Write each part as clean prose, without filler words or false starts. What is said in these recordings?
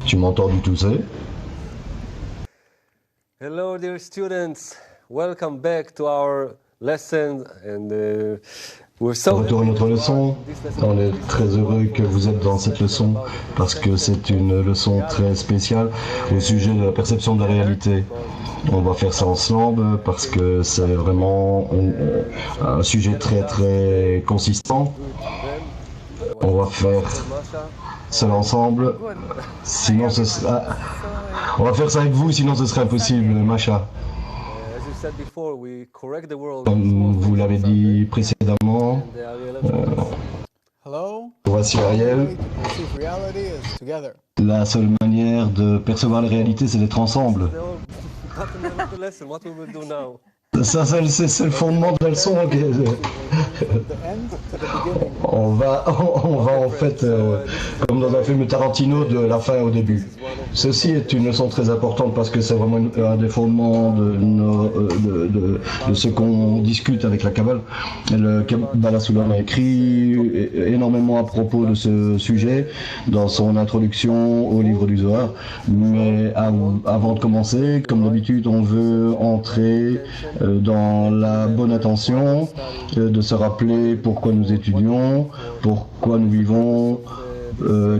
Tu m'entends du tout, c'est? Hello, dear students. Welcome back to our lesson, and we're so Retour à notre leçon. On est très heureux que vous êtes dans cette leçon parce que c'est une leçon très spéciale au sujet de la perception de la réalité. On va faire ça ensemble parce que c'est vraiment un sujet très très consistant. On va faire ça ensemble, sinon ce sera... On va faire ça avec vous, sinon ce serait impossible, Macha. Comme vous l'avez dit précédemment, voici Ariel. La seule manière de percevoir la réalité, c'est d'être ensemble. Ça c'est le fondement de la leçon. On va en fait, comme dans un film de Tarantino, de la fin au début. Ceci est une leçon très importante parce que c'est vraiment un des fondements de ce qu'on discute avec la Kabbale. Le Kabbalah Sulam a écrit énormément à propos de ce sujet dans son introduction au livre du Zohar. Mais avant de commencer, comme d'habitude, on veut entrer dans la bonne intention, de se rappeler pourquoi nous étudions, pourquoi nous vivons,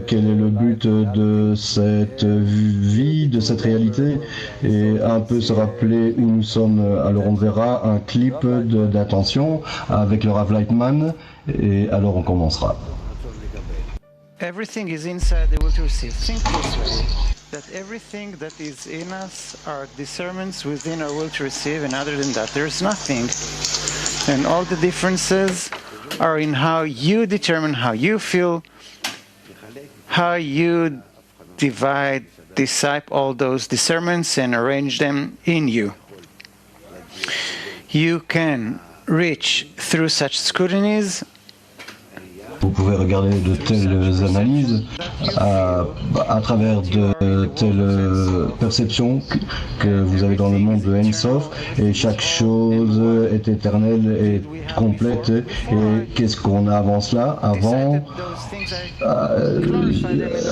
quel est le but de cette vie, de cette réalité, et un peu se rappeler où nous sommes. Alors on verra un clip d'attention avec le Rav Lightman, et alors on commencera. Everything is inside the will to receive. Think this way, that everything that is in us are discernments within our will to receive, and other than that, there's nothing. And all the differences are in how you determine how you feel, how you divide, decide all those discernments and arrange them in you. You can reach through such scrutinies. Vous pouvez regarder de telles analyses à travers de telles perceptions que vous avez dans le monde de Ensof, et chaque chose est éternelle et complète. Et qu'est-ce qu'on a avant cela?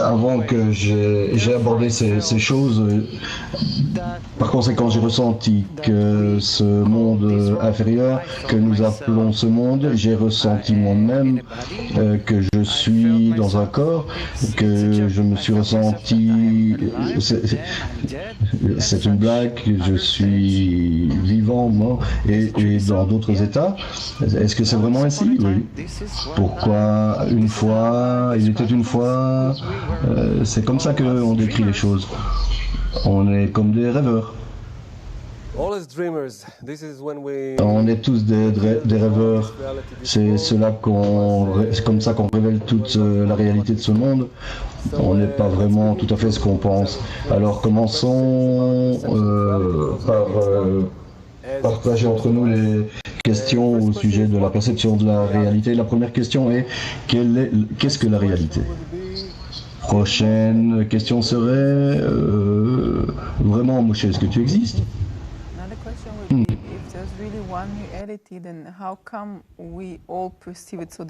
Avant que j'ai abordé ces choses, par conséquent j'ai ressenti que ce monde inférieur que nous appelons ce monde, j'ai ressenti moi-même que je suis dans un corps, que je me suis ressenti, c'est une blague, que je suis vivant, mort, et dans d'autres états. Est-ce que c'est vraiment ainsi? Oui. Pourquoi une fois, il était une fois, c'est comme ça qu'on décrit les choses. On est comme des rêveurs. On est tous des rêveurs. C'est comme ça qu'on révèle toute la réalité de ce monde. On n'est pas vraiment tout à fait ce qu'on pense. Alors commençons par partager entre nous les questions au sujet de la perception de la réalité. La première question est qu'est-ce que la réalité? Prochaine question serait vraiment, Moshe, est-ce que tu existes?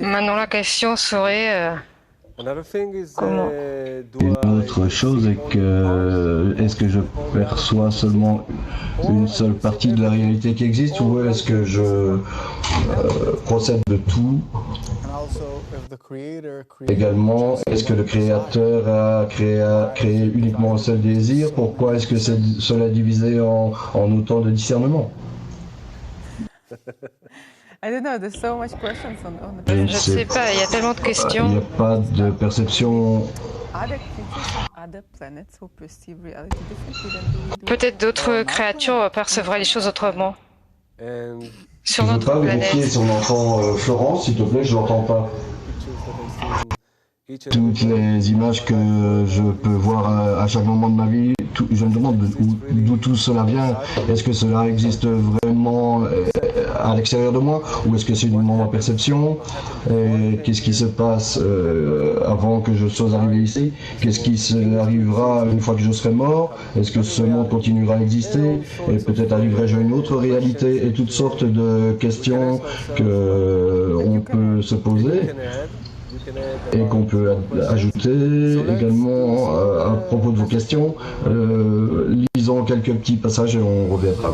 Maintenant, la question serait comment? Une autre chose est que est-ce que je perçois seulement une seule partie de la réalité qui existe, ou est-ce que je procède de tout? Également, est-ce que le créateur a créé uniquement un seul désir? Pourquoi est-ce que cela est divisé en autant de discernements? Je ne sais pas, il y a tellement de questions. Il n'y a pas de perception. Peut-être d'autres créatures percevraient les choses autrement. Sur Tu ne veux notre pas vérifier planète. son enfant Florence, s'il te plaît, je l'entends pas. toutes les images que je peux voir à chaque moment de ma vie, je me demande d'où tout cela vient. Est-ce que cela existe vraiment à l'extérieur de moi ou est-ce que c'est uniquement ma perception? Qu'est-ce qui se passe avant que je sois arrivé ici? Qu'est-ce qui arrivera une fois que je serai mort? Est-ce que ce monde continuera à exister? Et peut-être arriverai-je à une autre réalité? Et toutes sortes de questions qu'on peut se poser et qu'on peut ajouter également à propos de vos questions. Lisons quelques petits passages et on reviendra.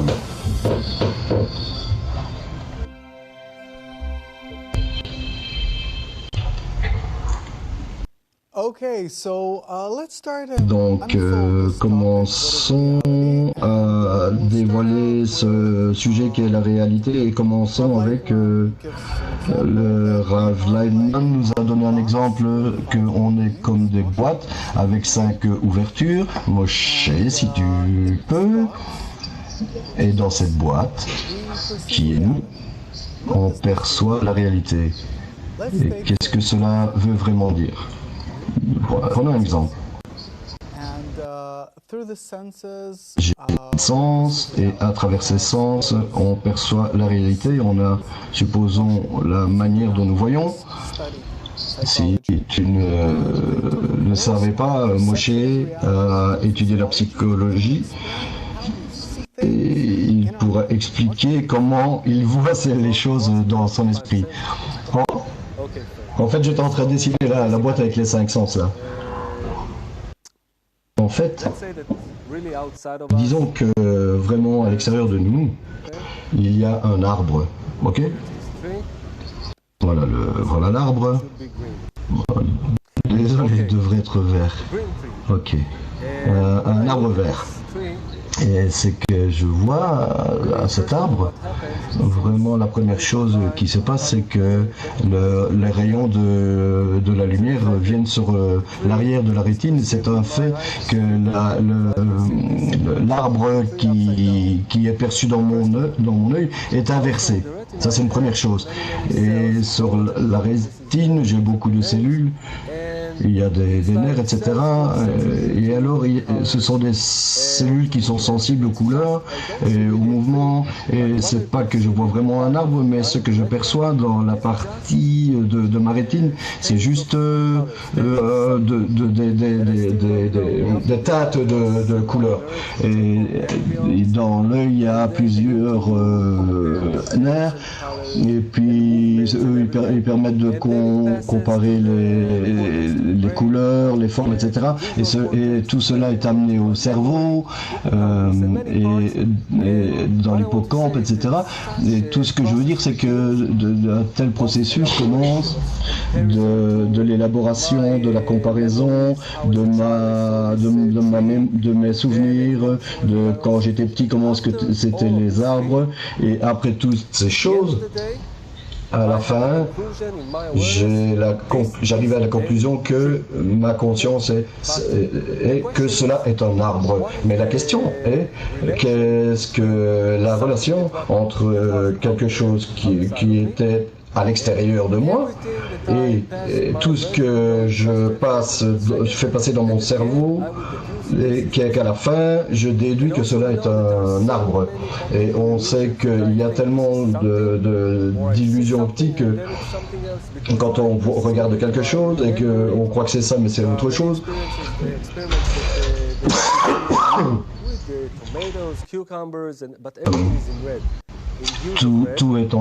Donc, commençons à dévoiler ce sujet qui est la réalité et commençons avec le Rav Leibman nous a donné un exemple qu'on est comme des boîtes avec 5 ouvertures. Moshe, si tu peux, et dans cette boîte, qui est nous, on perçoit la réalité. Et qu'est-ce que cela veut vraiment dire? Prenons un exemple. J'ai des sens et à travers ces sens, on perçoit la réalité. On a, supposons, la manière dont nous voyons. Si tu ne savais pas, Moshe a étudié la psychologie et il pourra expliquer comment il voit les choses dans son esprit. En fait, j'étais en train de dessiner la boîte avec les 5 sens là. En fait, disons que vraiment à l'extérieur de nous, il y a un arbre, ok? Voilà l'arbre. Désolé, il devrait être vert. Ok. Un arbre vert. Et c'est que je vois à cet arbre, vraiment la première chose qui se passe, c'est que les rayons de la lumière viennent sur l'arrière de la rétine. C'est un fait que l'arbre qui est perçu dans mon œil est inversé. Ça, c'est une première chose. Et sur la rétine, j'ai beaucoup de cellules. Il y a des nerfs, etc. Et alors, ce sont des cellules qui sont sensibles aux couleurs et aux mouvements. Et c'est pas que je vois vraiment un arbre, mais ce que je perçois dans la partie de ma rétine, c'est juste des teintes de couleurs. Et dans l'œil, il y a plusieurs nerfs. Et puis, eux, ils permettent de comparer les couleurs, les formes, etc. Et tout cela est amené au cerveau et dans l'hippocampe, etc. Et tout ce que je veux dire, c'est que un tel processus commence de l'élaboration, de la comparaison, de mes souvenirs, de quand j'étais petit, comment est-ce que c'était les arbres. Et après toutes ces choses, à la fin, j'arrive à la conclusion que ma conscience est que cela est un arbre. Mais la question est, qu'est-ce que la relation entre quelque chose qui était à l'extérieur de moi et tout ce que je fais passer dans mon cerveau, et qu'à la fin, je déduis que cela est un arbre. Et on sait qu'il y a tellement d'illusions optiques quand on regarde quelque chose et qu'on croit que c'est ça, mais c'est autre chose. Tout est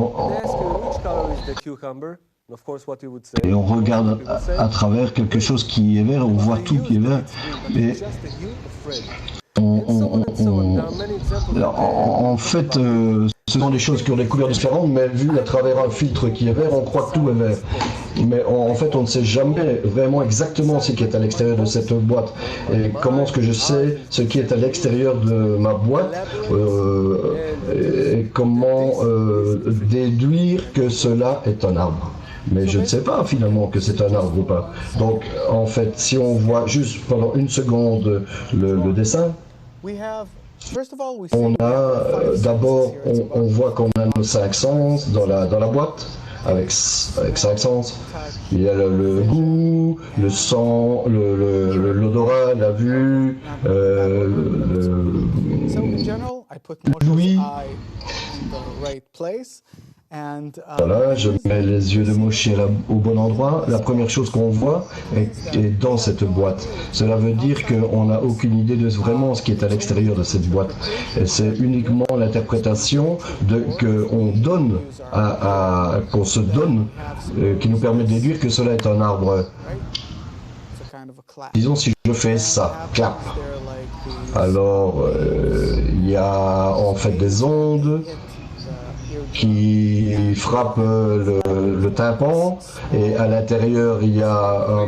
et on regarde à travers quelque chose qui est vert, on voit tout qui est vert. Et en fait, ce sont des choses qui ont des couleurs différentes, mais vu à travers un filtre qui est vert, on croit que tout est vert. Mais en fait, on ne sait jamais vraiment exactement ce qui est à l'extérieur de cette boîte. Et comment est-ce que je sais ce qui est à l'extérieur de ma boîte et comment déduire que cela est un arbre. Mais je ne sais pas finalement que c'est un arbre ou pas. Donc en fait, si on voit juste pendant une seconde le dessin, on a d'abord on voit qu'on a nos 5 sens dans la boîte. avec 5 sens. Il y a le goût, le son, l'odorat, la vue, l'ouïe. Voilà, je mets les yeux de Moshe au bon endroit. La première chose qu'on voit est dans cette boîte. Cela veut dire qu'on n'a aucune idée de vraiment ce qui est à l'extérieur de cette boîte. Et c'est uniquement l'interprétation qu'on donne, qu'on se donne, qui nous permet de déduire que cela est un arbre. Disons si je fais ça, clap. Alors, il y a en fait des ondes qui frappe le tympan, et à l'intérieur il y a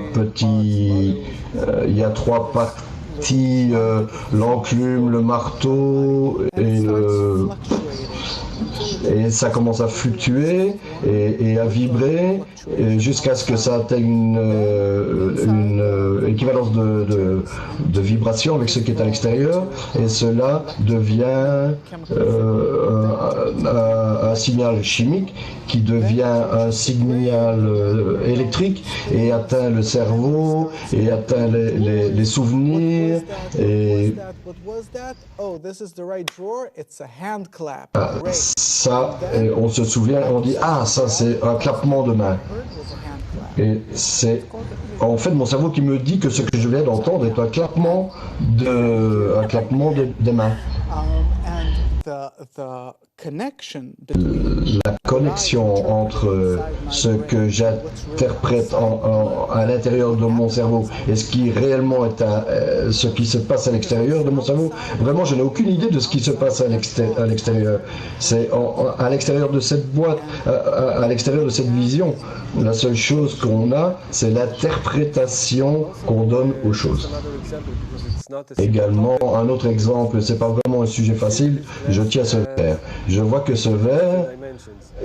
il y a 3 parties, l'enclume, le marteau et ça commence à fluctuer et à vibrer jusqu'à ce que ça atteigne une équivalence de vibration avec ce qui est à l'extérieur, et cela devient un signal chimique qui devient un signal électrique et atteint le cerveau et atteint les souvenirs et ça, on se souvient, on dit ah ça c'est un clappement de main, et c'est en fait mon cerveau qui me dit que ce que je viens d'entendre est un clappement des mains. La connexion entre ce que j'interprète à l'intérieur de mon cerveau et ce qui réellement est ce qui se passe à l'extérieur de mon cerveau, vraiment je n'ai aucune idée de ce qui se passe à l'extérieur. C'est à l'extérieur de cette boîte, à l'extérieur de cette vision. La seule chose qu'on a, c'est l'interprétation qu'on donne aux choses. Également, un autre exemple, c'est pas vraiment un sujet facile, je tiens ce verre. Je vois que ce verre,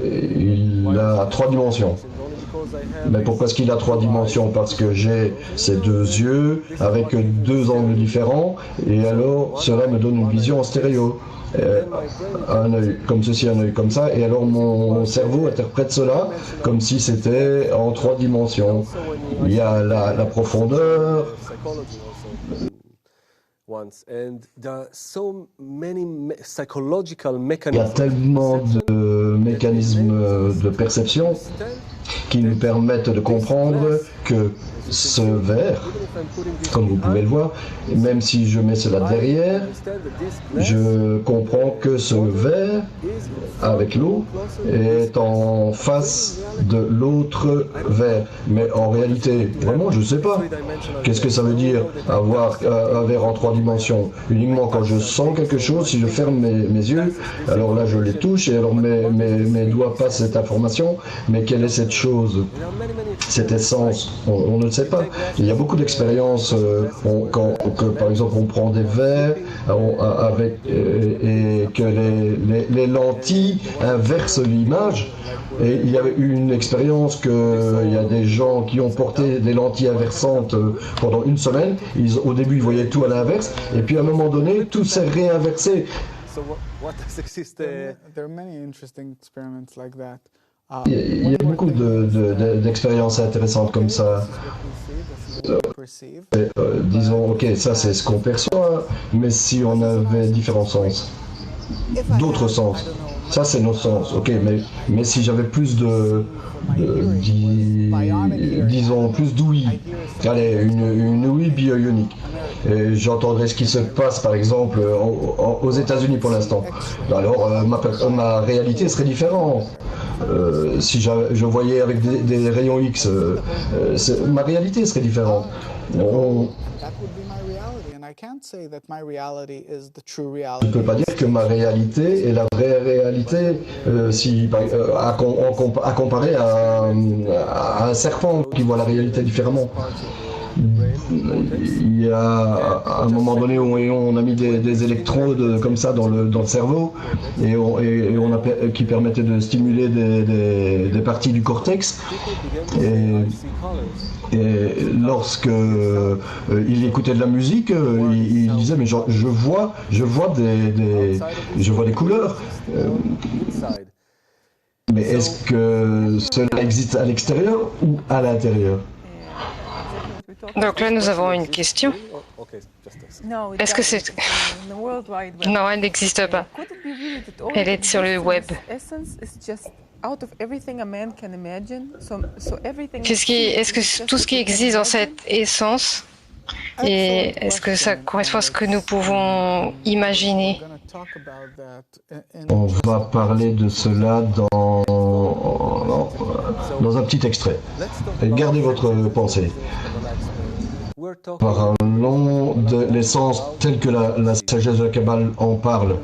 il a 3 dimensions. Mais pourquoi est-ce qu'il a 3 dimensions? Parce que j'ai ces 2 yeux avec 2 angles différents, et alors cela me donne une vision en stéréo. Un œil comme ceci, un œil comme ça, et alors mon cerveau interprète cela comme si c'était en 3 dimensions. Il y a la profondeur. Il y a tellement de mécanismes de perception qui nous permettent de comprendre que ce verre, comme vous pouvez le voir, même si je mets cela derrière, je comprends que ce verre, avec l'eau, est en face de l'autre verre. Mais en réalité, vraiment, je ne sais pas. Qu'est-ce que ça veut dire avoir un verre en 3 dimensions? Uniquement quand je sens quelque chose, si je ferme mes yeux, alors là je les touche et alors mes doigts passent cette information. Mais quelle est cette chose, cette essence? On ne le sait pas. Il y a beaucoup d'expériences que par exemple on prend des verres et que les lentilles inversent l'image. Et il y a eu une expérience qu'il y a des gens qui ont porté des lentilles inversantes pendant 1 semaine. Au début ils voyaient tout à l'inverse, et puis à un moment donné tout s'est réinversé. Il y a beaucoup d'expériences intéressantes comme ça. Disons, ok, ça c'est ce qu'on perçoit, mais si on avait différents sens, d'autres sens, ça c'est nos sens, ok, mais si j'avais plus disons plus d'ouïe, allez, une ouïe bio-ionique, et j'entendrais ce qui se passe par exemple aux États-Unis pour l'instant, alors ma réalité serait différente. Si je voyais avec des rayons X, ma réalité serait différente. Je ne peux pas dire que ma réalité est la vraie réalité à comparer à un serpent qui voit la réalité différemment. Il y a un moment donné où on a mis des électrodes comme ça dans le cerveau qui permettaient de stimuler des parties du cortex, et lorsque il écoutait de la musique, il disait mais je vois des couleurs. Mais est-ce que cela existe à l'extérieur ou à l'intérieur? Donc là, nous avons une question. Est-ce que c'est... Non, elle n'existe pas. Elle est sur le web. Est-ce que tout ce qui existe dans cette essence, et est-ce que ça correspond à ce que nous pouvons imaginer? On va parler de cela dans un petit extrait. Et gardez votre pensée. Parlons de l'essence telle que la sagesse de la Kabbale en parle.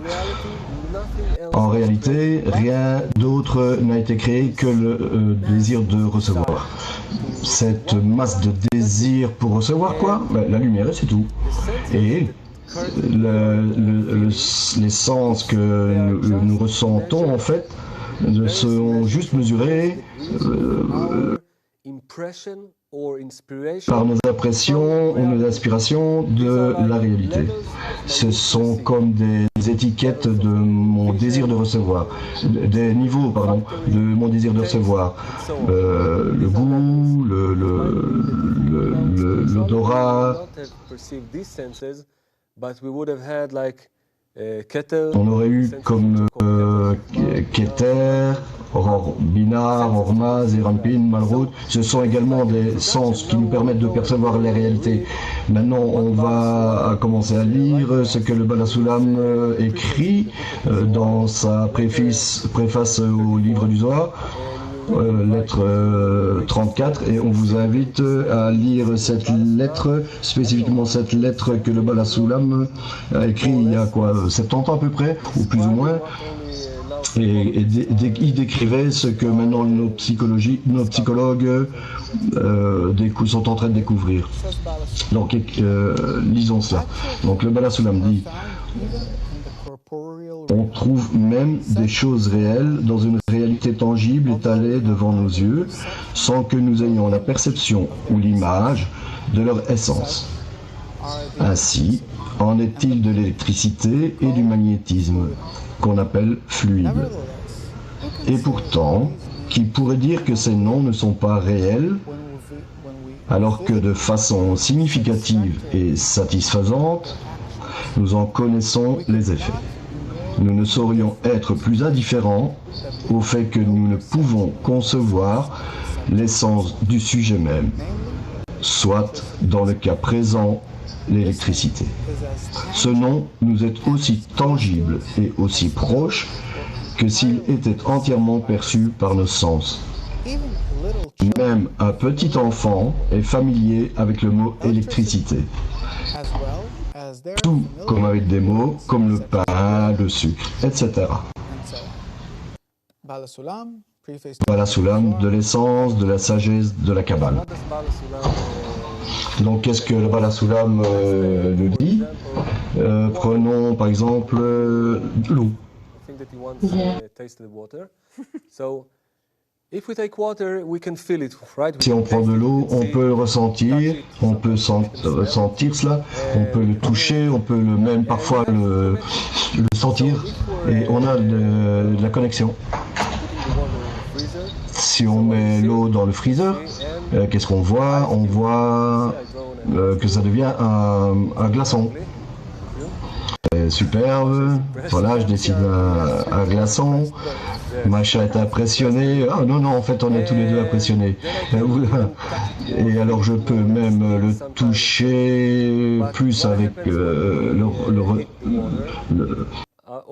En réalité, rien d'autre n'a été créé que le désir de recevoir. Cette masse de désir pour recevoir quoi? La lumière, c'est tout. Et les sens que nous ressentons, en fait, sont juste mesurés par nos impressions ou nos aspirations de la réalité. Ce sont comme des étiquettes de mon désir de recevoir, des niveaux, pardon, de mon désir de recevoir. Le goût, l'odorat. On aurait eu comme Keter, Aurore Binar, Hormaz, Erampin, Malrout. Ce sont également des sens qui nous permettent de percevoir les réalités. Maintenant, on va commencer à lire ce que le Balasulam écrit dans sa préface au livre du Zohar. Lettre 34, et on vous invite à lire cette lettre, spécifiquement cette lettre que le Balasulam a écrit il y a 70 ans à peu près, ou plus ou moins, et il décrivait ce que maintenant nos psychologues sont en train de découvrir. Donc lisons cela. Donc le Balasulam dit: on trouve même des choses réelles dans une réalité tangible étalée devant nos yeux, sans que nous ayons la perception ou l'image de leur essence. Ainsi, en est-il de l'électricité et du magnétisme, qu'on appelle fluide. Et pourtant, qui pourrait dire que ces noms ne sont pas réels, alors que de façon significative et satisfaisante, nous en connaissons les effets. Nous ne saurions être plus indifférents au fait que nous ne pouvons concevoir l'essence du sujet même, soit dans le cas présent, l'électricité. Ce nom nous est aussi tangible et aussi proche que s'il était entièrement perçu par nos sens. Même un petit enfant est familier avec le mot électricité. Tout comme avec des mots comme le pain, le sucre, etc. Balasulam, de l'essence, de la sagesse, de la Kabbale. Donc qu'est-ce que le Balasulam nous dit? Prenons par exemple l'eau. Si on prend de l'eau, on peut le ressentir, on peut ressentir cela, on peut le toucher, on peut même parfois le sentir, et on a de la connexion. Si on met l'eau dans le freezer, qu'est-ce qu'on voit? On voit que ça devient un glaçon. Superbe, voilà, je décide un glaçon. Macha est impressionné. Ah non, en fait, on est tous les deux impressionnés. Et alors, je peux même le toucher plus avec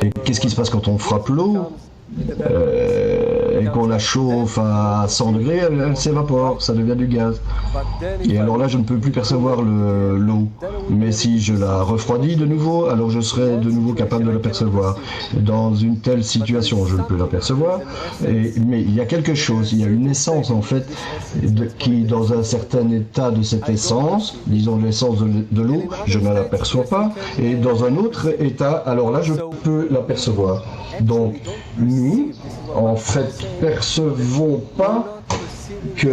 Et qu'est-ce qui se passe quand on frappe l'eau et qu'on la chauffe à 100 degrés, elle s'évapore, ça devient du gaz. Et alors là, je ne peux plus percevoir l'eau. Mais si je la refroidis de nouveau, alors je serai de nouveau capable de la percevoir. Dans une telle situation, je ne peux la percevoir. Mais il y a quelque chose, il y a une essence en fait, qui dans un certain état de cette essence, disons l'essence de l'eau, je ne la perçois pas. Et dans un autre état, alors là, je peux la percevoir. Donc, nous, en fait, percevons pas qu'on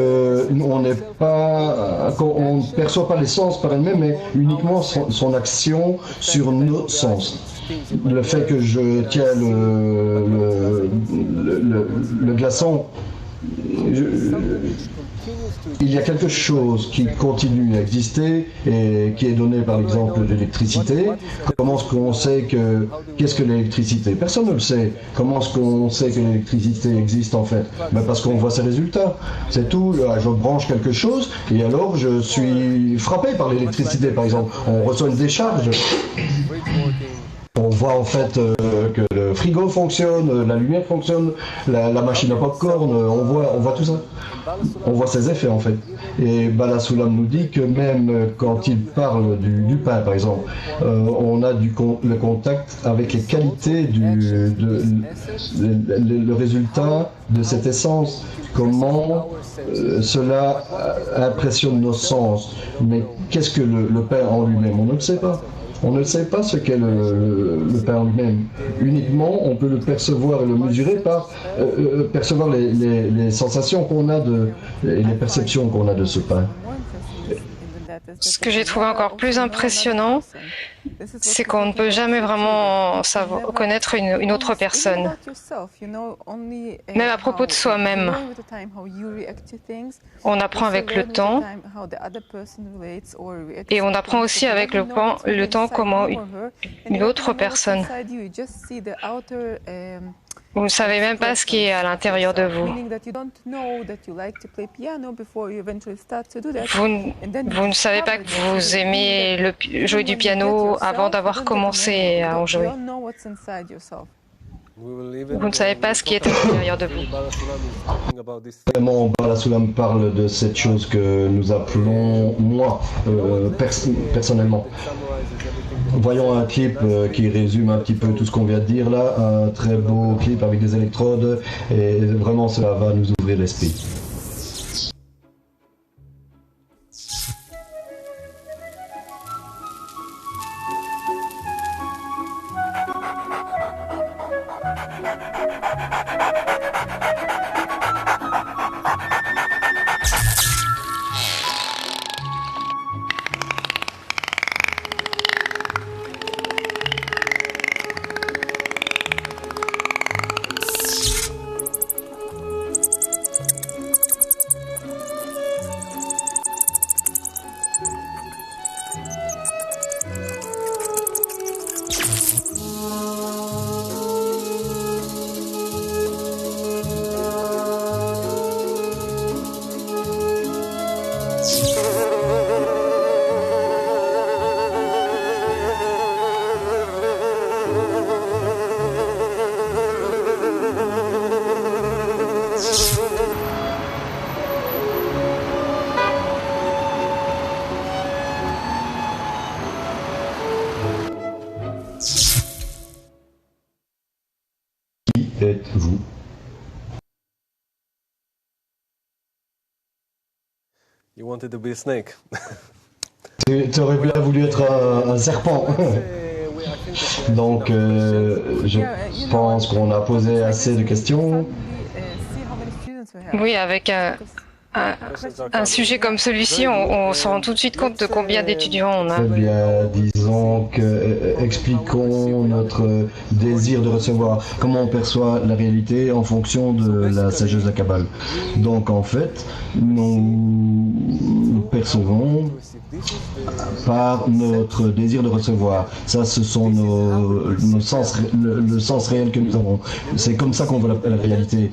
ne perçoit pas l'essence par elle-même, mais uniquement son action sur nos sens. le fait que je tiens le glaçon, il y a quelque chose qui continue à exister et qui est donné par exemple l'électricité. Comment est-ce qu'on sait qu'est-ce que l'électricité? Personne ne le sait. Comment est-ce qu'on sait que l'électricité existe en fait? Ben parce qu'on voit ses résultats. C'est tout. Là, je branche quelque chose et alors je suis frappé par l'électricité par exemple. On reçoit une décharge. On voit en fait que le frigo fonctionne, la lumière fonctionne, la machine à popcorn, on voit tout ça. On voit ses effets en fait. Et Bala Soulam nous dit que même quand il parle du pain par exemple, on a le contact avec les qualités le résultat de cette essence. Comment cela impressionne nos sens. Mais qu'est-ce que le pain en lui-même? On ne le sait pas. On ne sait pas ce qu'est le pain en lui-même. Uniquement, on peut le percevoir et le mesurer par percevoir les sensations qu'on a et les perceptions qu'on a de ce pain. Ce que j'ai trouvé encore plus impressionnant, c'est qu'on ne peut jamais vraiment connaître une autre personne. Même à propos de soi-même. On apprend avec le temps et on apprend aussi avec le temps comment une autre personne. Vous ne savez même pas ce qui est à l'intérieur de vous. Vous ne savez pas que vous aimez jouer du piano avant d'avoir commencé à en jouer. Vous ne savez pas ce qui est à l'intérieur de vous. Vraiment, Bala Soulam parle de cette chose que nous appelons, moi, personnellement. Voyons un clip qui résume un petit peu tout ce qu'on vient de dire là, un très beau clip avec des électrodes, et vraiment cela va nous ouvrir l'esprit. Êtes-vous? You wanted to be a snake. Tu aurais bien voulu être un serpent. Donc, je pense qu'on a posé assez de questions. Oui, avec un sujet comme celui-ci, on se rend tout de suite compte de combien d'étudiants on a. Eh bien, disons que expliquons notre désir de recevoir, comment on perçoit la réalité en fonction de la sagesse de la Kabbale. Donc en fait, nous percevons par notre désir de recevoir. Ça, ce sont nos sens, le sens réel que nous avons. C'est comme ça qu'on voit la réalité.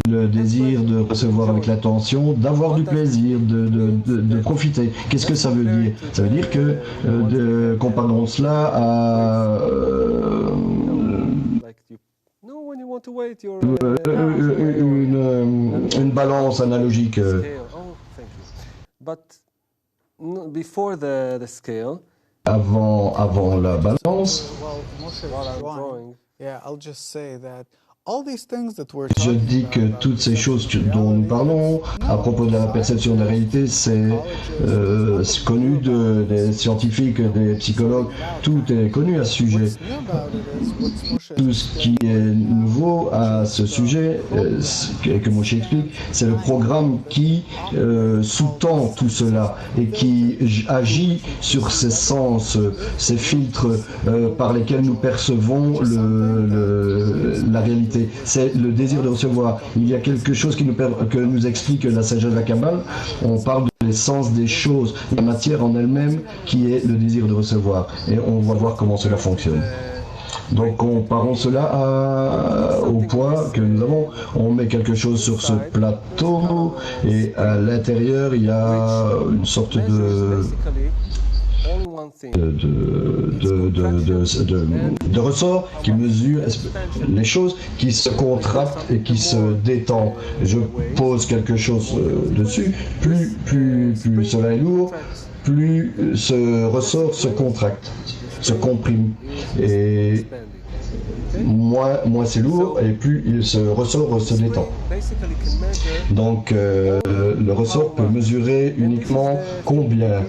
Le désir de recevoir avec l'attention, d'avoir du plaisir, de profiter. Qu'est-ce que ça veut dire? Ça veut dire que comparons cela à une balance analogique. Avant la balance, Je dis que toutes ces choses dont nous parlons à propos de la perception de la réalité, c'est connu des scientifiques, des psychologues, tout est connu à ce sujet. Tout ce qui est nouveau à ce sujet, que Moshe explique, c'est le programme qui sous-tend tout cela et qui agit sur ces sens, ces filtres par lesquels nous percevons la réalité. C'est le désir de recevoir. Il y a quelque chose que nous explique la sagesse de la Kabbale. On parle de l'essence des choses, la matière en elle-même qui est le désir de recevoir. Et on va voir comment cela fonctionne. Donc comparons cela au poids que nous avons. On met quelque chose sur ce plateau et à l'intérieur il y a une sorte de ressort qui mesure les choses, qui se contractent et qui se détend. Je pose quelque chose dessus, plus cela est lourd, plus ce ressort se contracte, se comprime. Et moins c'est lourd et plus ce ressort se détend. Donc le ressort peut mesurer uniquement combien.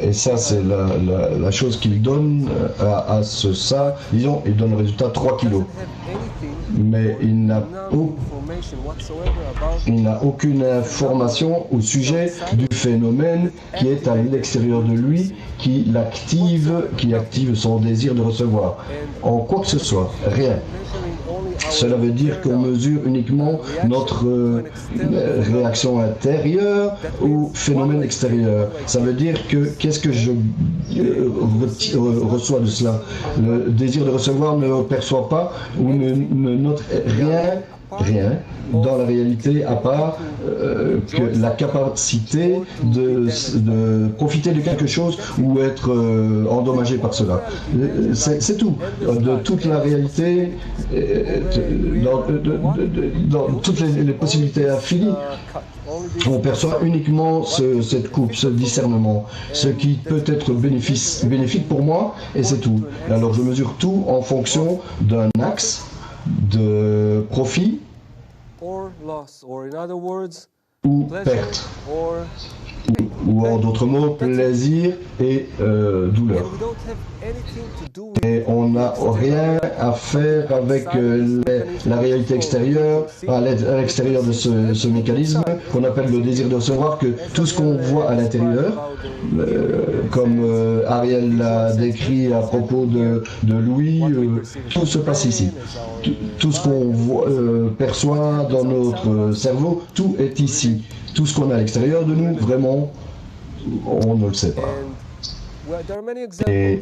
Et ça, c'est la chose qu'il donne à ça. Disons, il donne le résultat 3 kilos. Mais il n'a aucune information au sujet du phénomène qui est à l'extérieur de lui, qui active son désir de recevoir. En quoi que ce soit, rien. Cela veut dire qu'on mesure uniquement notre réaction intérieure au phénomène extérieur. Ça veut dire que qu'est-ce que je reçois de cela? Le désir de recevoir ne perçoit pas ou ne note rien dans la réalité à part que la capacité de profiter de quelque chose ou être endommagé par cela. C'est tout. De toute la réalité, dans toutes les possibilités infinies, on perçoit uniquement cette coupe, ce discernement, ce qui peut être bénéfique pour moi, et c'est tout. Alors je mesure tout en fonction d'un axe de profit ou perte, ou en d'autres mots, plaisir et douleur. Et on n'a rien à faire avec la réalité extérieure, à l'extérieur de ce mécanisme qu'on appelle le désir de recevoir, que tout ce qu'on voit à l'intérieur, comme Ariel l'a décrit à propos de Louis, tout se passe ici. Tout ce qu'on perçoit dans notre cerveau, tout est ici. Tout ce qu'on a à l'extérieur de nous, vraiment, on ne le sait pas. Et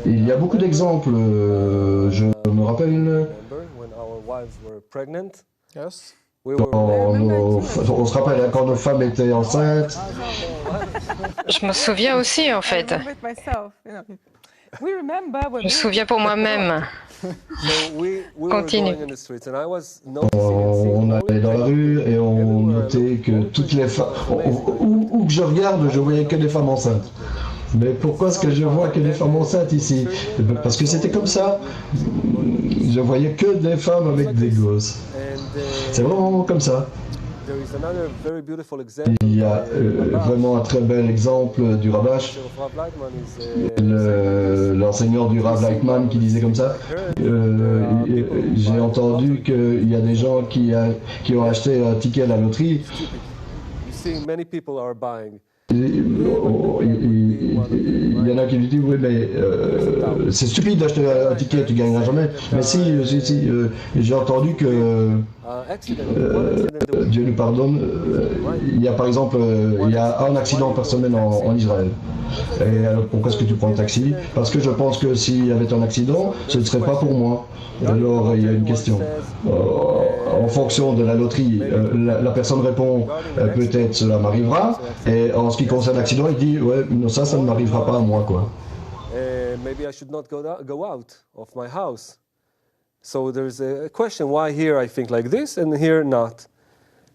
il y a beaucoup d'exemples. Je me rappelle, on se rappelle quand nos femmes étaient enceintes. Je me souviens aussi, en fait. Je me souviens pour moi-même. Continue. On allait dans la rue et on notait que toutes les femmes, où que je regarde, je voyais que des femmes enceintes. Mais pourquoi est-ce que je vois que des femmes enceintes ici? Parce que c'était comme ça. Je voyais que des femmes avec des gosses. C'est vraiment comme ça. Il y a vraiment un très bel exemple du Rabash, l'enseignant du Rav Lightman qui disait comme ça. J'ai entendu qu'il y a des gens qui ont acheté un ticket à la loterie. Il y en a qui lui disent oui mais c'est stupide d'acheter un ticket, tu gagneras jamais. Mais si, j'ai entendu que Dieu nous pardonne, il y a par exemple il y a un accident par semaine en Israël. Et alors pourquoi est-ce que tu prends le taxi? Parce que je pense que s'il y avait un accident, ce ne serait pas pour moi. Alors il y a une question. En fonction de la loterie, la personne répond peut-être cela m'arrivera. Et en ce qui concerne l'accident, il dit ouais, non, ça ne m'arrivera pas à moi quoi. Maybe I should not go out of my house. So there's a question why here I think like this and here not.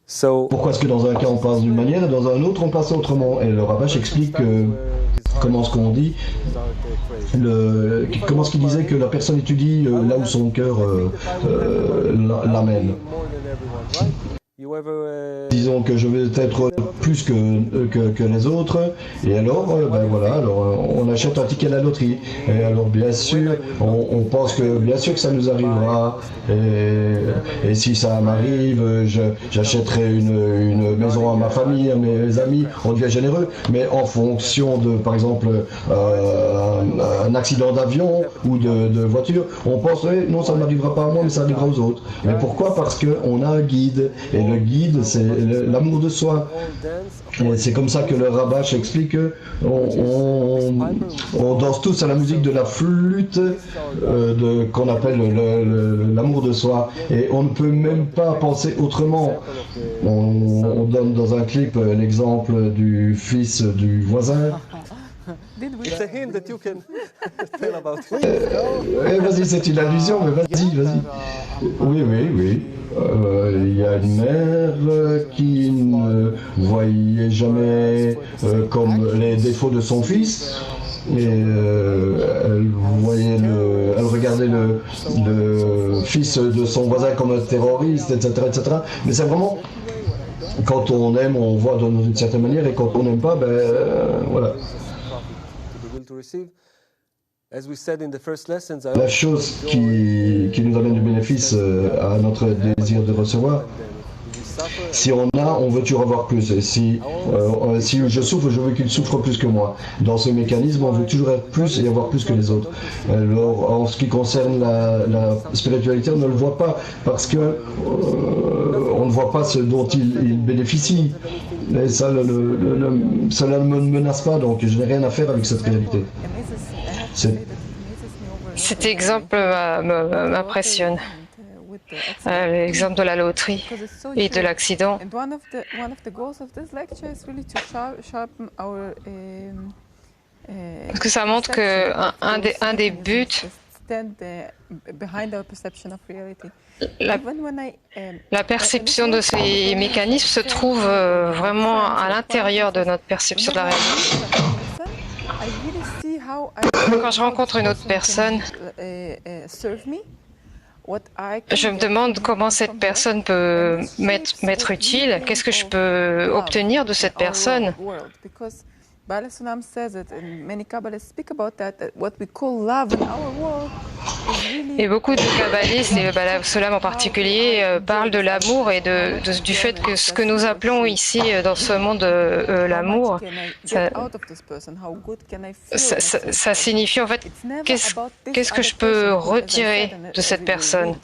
So pourquoi est-ce que dans un cas on pense d'une manière et dans un autre on pense autrement? Et le Rabash explique que comment est-ce qu'on dit, comment est-ce qu'il disait que la personne étudie là où son cœur l'amène. Disons que je vais être plus que les autres, et alors, ben voilà, alors on achète un ticket à la loterie. Et alors bien sûr, on pense que bien sûr que ça nous arrivera, et si ça m'arrive, j'achèterai une maison à ma famille, à mes amis, on devient généreux, mais en fonction de, par exemple, un accident d'avion ou de voiture, on pense, non, ça n'arrivera pas à moi, mais ça arrivera aux autres. Mais pourquoi? Parce qu'on a un guide, et le guide, c'est l'amour de soi. Et c'est comme ça que le Rabach explique on danse tous à la musique de la flûte qu'on appelle l'amour de soi. Et on ne peut même pas penser autrement. On donne dans un clip l'exemple du fils du voisin. Vas-y, c'est une allusion, mais vas-y. Oui. Il y a une mère qui ne voyait jamais comme les défauts de son fils, et elle regardait le fils de son voisin comme un terroriste, etc. Mais c'est vraiment, quand on aime, on voit d'une certaine manière, et quand on n'aime pas, voilà. La chose qui nous amène du bénéfice à notre désir de recevoir, si on veut toujours avoir plus. Et si je souffre, je veux qu'il souffre plus que moi. Dans ce mécanisme, on veut toujours être plus et avoir plus que les autres. Alors, en ce qui concerne la spiritualité, on ne le voit pas parce que on ne voit pas ce dont il bénéficie. Et ça, cela ne me menace pas, donc je n'ai rien à faire avec cette réalité. Cet exemple m'impressionne. L'exemple de la loterie et de l'accident. Parce que ça montre que un des buts, la perception de ces mécanismes se trouve vraiment à l'intérieur de notre perception de la réalité. Quand je rencontre une autre personne, je me demande comment cette personne peut m'être utile, qu'est-ce que je peux obtenir de cette personne. Et beaucoup de kabbalistes, et Bala Sulam en particulier, parlent de l'amour et du fait que ce que nous appelons ici dans ce monde l'amour, ça signifie en fait qu'est-ce que je peux retirer de cette personne.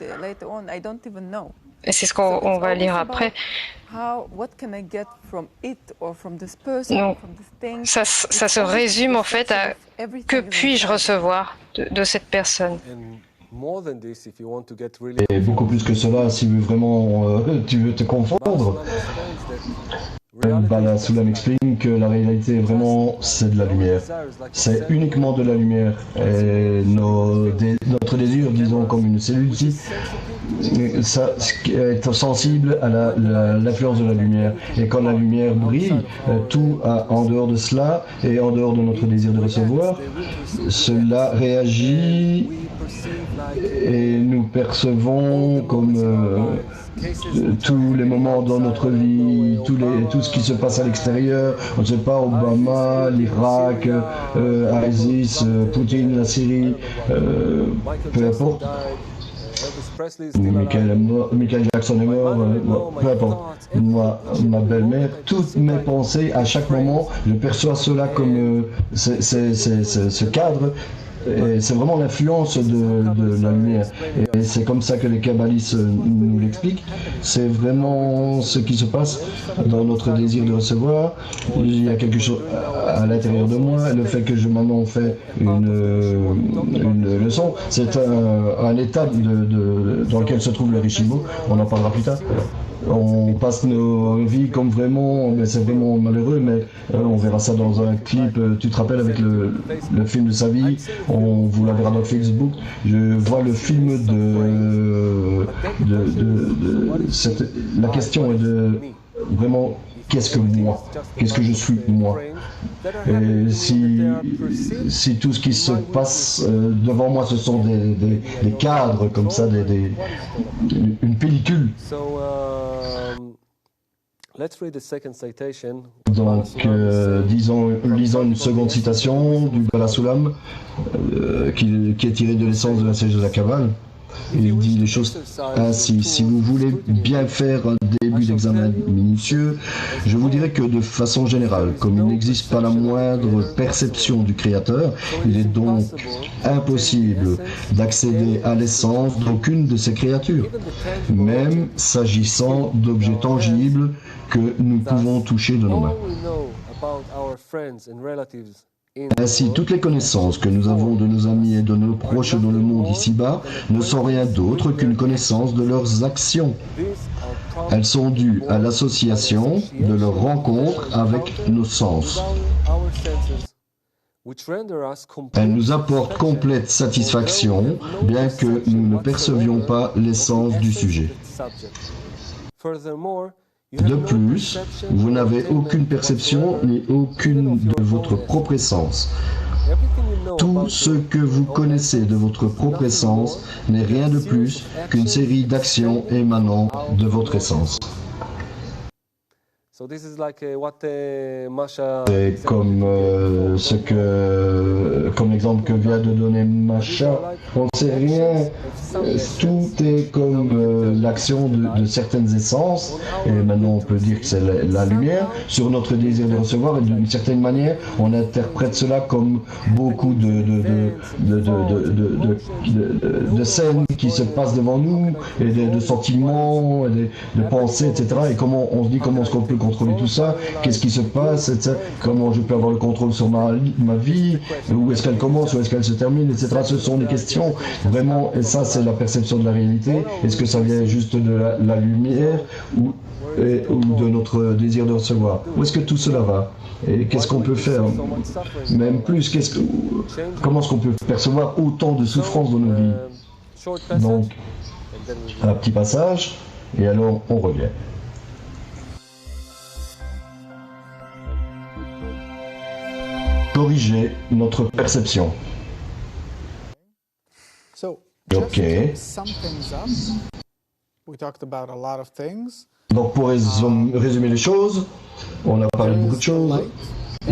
Et c'est ce qu'on va lire après. Donc, ça se résume en fait à que puis-je recevoir de cette personne. Et beaucoup plus que cela, si vraiment tu veux te confondre. Bala Sulam explique que la réalité vraiment c'est de la lumière, c'est uniquement de la lumière, et notre désir, disons comme une cellule ici, ça est sensible à l'influence de la lumière, et quand la lumière brille, tout en dehors de cela et en dehors de notre désir de recevoir, cela réagit et nous percevons comme tous les moments dans notre vie, tout ce qui se passe à l'extérieur, on ne sait pas, Obama, l'Irak, ISIS, Poutine, la Syrie, peu importe. Michael Jackson est mort, peu importe. Moi, ma belle-mère, toutes mes pensées, à chaque moment, je perçois cela comme ce cadre. Et c'est vraiment l'influence de la lumière. Et c'est comme ça que les kabbalistes nous l'expliquent. C'est vraiment ce qui se passe dans notre désir de recevoir. Il y a quelque chose à l'intérieur de moi. Le fait que je maintenant fais une leçon, c'est un état dans lequel se trouve le Rishibo. On en parlera plus tard. On passe nos vies comme vraiment, mais c'est vraiment malheureux, mais on verra ça dans un clip, tu te rappelles, avec le film de sa vie, on vous la verra dans Facebook. Je vois le film la question est de vraiment qu'est-ce que moi? Qu'est-ce que je suis moi? Et si tout ce qui se passe devant moi, ce sont des cadres comme ça, une pellicule. Donc, lisons une seconde citation du Bala Soulam, qui est tirée de l'essence de la sagesse de la Kabbale. Il dit les choses ainsi: si vous voulez bien faire un début d'examen minutieux, je vous dirais que de façon générale, comme il n'existe pas la moindre perception du Créateur, il est donc impossible d'accéder à l'essence d'aucune de ces créatures, même s'agissant d'objets tangibles que nous pouvons toucher de nos mains. Ainsi, toutes les connaissances que nous avons de nos amis et de nos proches dans le monde ici-bas ne sont rien d'autre qu'une connaissance de leurs actions. Elles sont dues à l'association de leurs rencontres avec nos sens. Elles nous apportent complète satisfaction, bien que nous ne percevions pas l'essence du sujet. De plus, vous n'avez aucune perception ni aucune de votre propre essence. Tout ce que vous connaissez de votre propre essence n'est rien de plus qu'une série d'actions émanant de votre essence. C'est comme comme l'exemple que vient de donner Masha. On ne sait rien. Tout est comme l'action de certaines essences. Et maintenant, on peut dire que c'est la lumière sur notre désir de recevoir. Et d'une certaine manière, on interprète cela comme beaucoup de scènes qui se passent devant nous, et de sentiments, et de pensées, etc. Et comment on se dit, comment est-ce qu'on peut contrôler tout ça? Qu'est-ce qui se passe, etc. Comment je peux avoir le contrôle sur ma vie? Où est-ce qu'elle commence, où est-ce qu'elle se termine, etc. Ce sont des questions vraiment, et ça c'est la perception de la réalité. Est-ce que ça vient juste de la lumière ou de notre désir de recevoir? Où est-ce que tout cela va? Et qu'est-ce qu'on peut faire? Même plus, comment est-ce qu'on peut percevoir autant de souffrance dans nos vies? Donc, un petit passage, et alors on revient. Corriger notre perception. Ok. Donc pour résumer les choses, on a parlé de beaucoup de choses.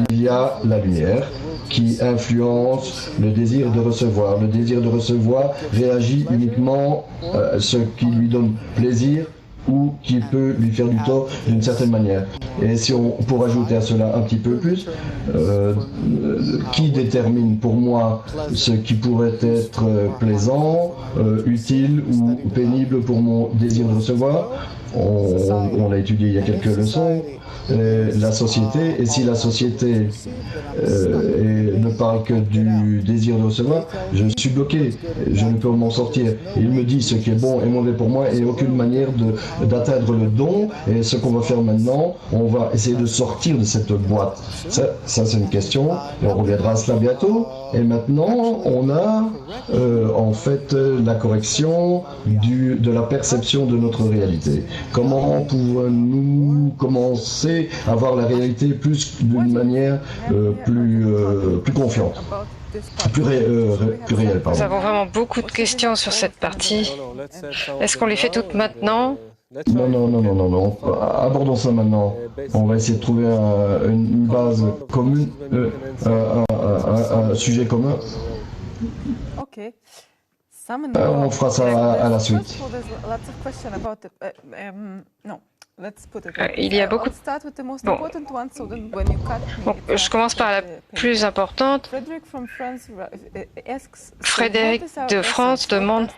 Il y a la lumière qui influence le désir de recevoir. Le désir de recevoir réagit uniquement à ce qui lui donne plaisir ou qui peut lui faire du tort d'une certaine manière. Et si on pour ajouter à cela un petit peu plus, qui détermine pour moi ce qui pourrait être plaisant, utile ou pénible pour mon désir de recevoir? On l'a étudié il y a quelques leçons. La société, et si la société ne parle que du désir de recevoir, je suis bloqué, je ne peux m'en sortir. Il me dit ce qui est bon et mauvais pour moi et aucune manière d'atteindre le don. Et ce qu'on va faire maintenant, on va essayer de sortir de cette boîte. Ça c'est une question, et on reviendra à cela bientôt. Et maintenant, on a en fait la correction de la perception de notre réalité. Comment pouvons-nous commencer à voir la réalité d'une manière plus confiante, plus réelle, pardon. Nous avons vraiment beaucoup de questions sur cette partie. Est-ce qu'on les fait toutes maintenant? Non. Abordons ça maintenant. On va essayer de trouver une base commune, un sujet commun. Ok. On fera ça à la suite. Il y a beaucoup. Bon, je commence par la plus importante. Frédéric de France demande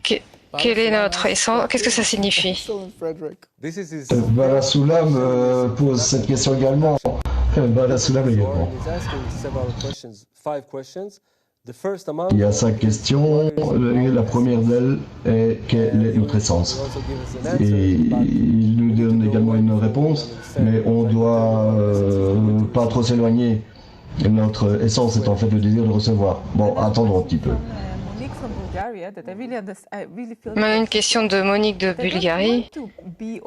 quelle est notre essence, qu'est-ce que ça signifie? Bala Soulam pose cette question également. Bala Soulam également. Il y a 5 questions. La première d'elles est quelle est notre essence? Et il nous donne également une réponse, mais on doit pas trop s'éloigner. Notre essence est en fait le désir de recevoir. Bon, attendons un petit peu. Maintenant, une question de Monique de Bulgarie. Ils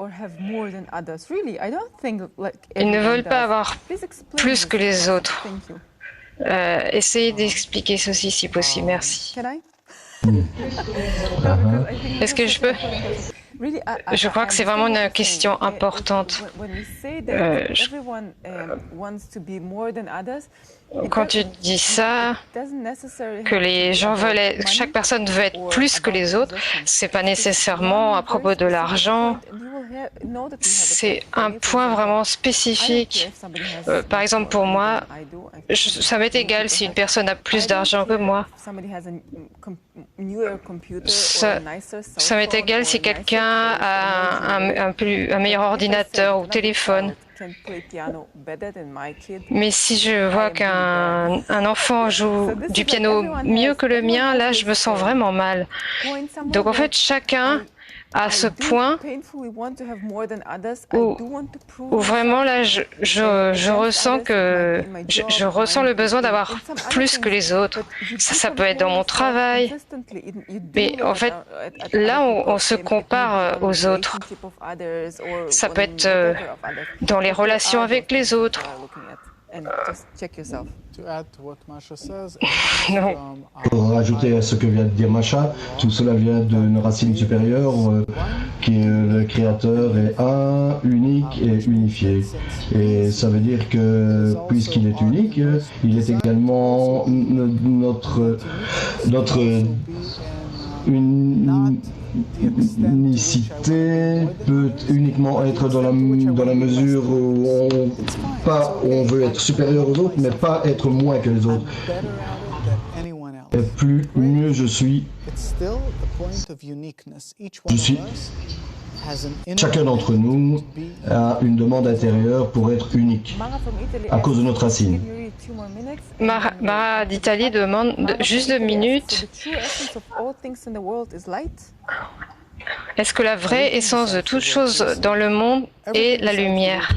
ne veulent pas avoir plus que les autres. Essayez d'expliquer ceci si possible. Merci. Est-ce que je peux? Je crois que c'est vraiment une question importante. Quand tu dis ça, que les gens veulent être, chaque personne veut être plus que les autres, c'est pas nécessairement à propos de l'argent. C'est un point vraiment spécifique. Par exemple, pour moi, ça m'est égal si une personne a plus d'argent que moi. Ça m'est égal si quelqu'un a un meilleur ordinateur ou téléphone. Mais si je vois qu'un enfant joue du piano mieux que le mien, là, je me sens vraiment mal. Donc en fait, chacun à ce point où vraiment là je ressens que je ressens le besoin d'avoir plus que les autres. Ça peut être dans mon travail, mais en fait là on se compare aux autres. Ça peut être dans les relations avec les autres. Pour rajouter à ce que vient de dire Macha, tout cela vient d'une racine supérieure qui est le créateur est un, unique et unifié. Et ça veut dire que puisqu'il est unique, il est également notre unicité peut uniquement être dans la mesure où on veut être supérieur aux autres, mais pas être moins que les autres. Et plus mieux je suis, chacun d'entre nous a une demande intérieure pour être unique, à cause de notre racine. Mara d'Italie demande juste 2 minutes. Est-ce que la vraie essence de toute chose dans le monde est la lumière?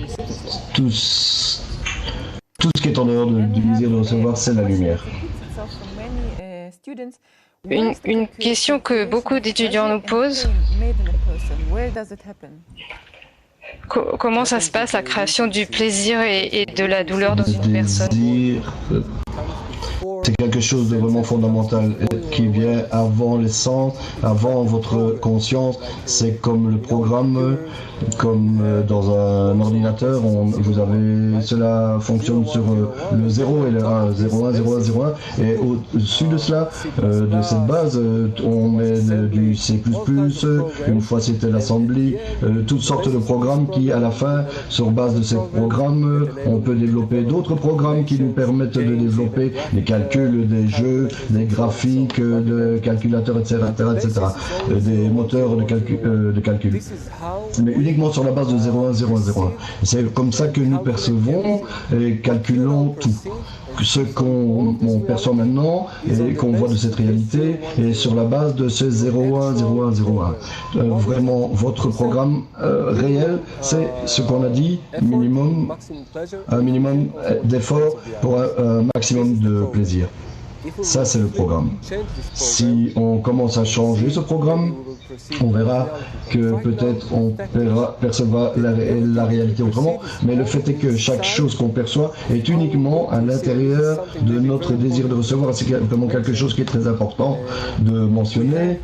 Tout ce qui est en dehors du désir de recevoir, c'est la lumière. Une question que beaucoup d'étudiants nous posent. Comment ça se passe, la création du plaisir et de la douleur dans une personne? C'est quelque chose de vraiment fondamental qui vient avant les sens, avant votre conscience. C'est comme le programme, comme dans un ordinateur, vous avez, cela fonctionne sur le 0 et le 1, 0, 1, 0, 1, 0, 1. Et au-dessus de cela, de cette base, on met du C++, une fois c'était l'assembly, toutes sortes de programmes qui, à la fin, sur base de ces programmes, on peut développer d'autres programmes qui nous permettent de développer des calculs, des jeux, des graphiques, de calculateurs, etc., etc., des moteurs de calcul. Mais uniquement sur la base de 0, 1, 0, 1, 0, 1. C'est comme ça que nous percevons et calculons tout. Ce qu'on perçoit maintenant et qu'on voit de cette réalité est sur la base de ce 0,1, 0,1, 0,1. Vraiment, votre programme réel, c'est ce qu'on a dit, un minimum d'effort pour un maximum de plaisir. Ça, c'est le programme. Si on commence à changer ce programme, on verra que peut-être on percevra la réalité autrement, mais le fait est que chaque chose qu'on perçoit est uniquement à l'intérieur de notre désir de recevoir. C'est vraiment quelque chose qui est très important de mentionner.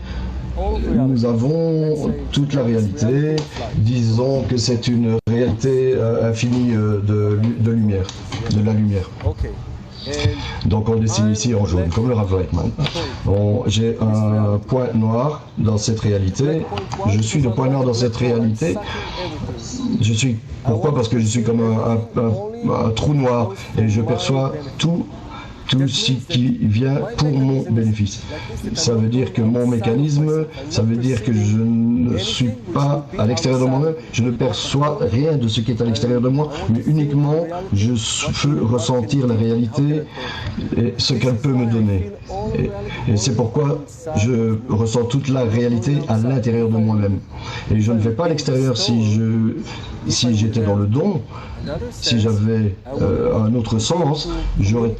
Nous avons toute la réalité, disons que c'est une réalité infinie de lumière, de la lumière. Donc on dessine ici en jaune, comme le Rav Lightman. J'ai un point noir dans cette réalité. Je suis le point noir dans cette réalité. Pourquoi? Parce que je suis comme un trou noir et je perçois tout ce qui vient pour mon bénéfice. Ça veut dire que mon mécanisme, ça veut dire que je ne suis pas à l'extérieur de moi-même, je ne perçois rien de ce qui est à l'extérieur de moi, mais uniquement je peux ressentir la réalité et ce qu'elle peut me donner. Et c'est pourquoi je ressens toute la réalité à l'intérieur de moi-même. Et je ne vais pas à l'extérieur si j'étais dans le don. Si j'avais un autre sens, j'aurais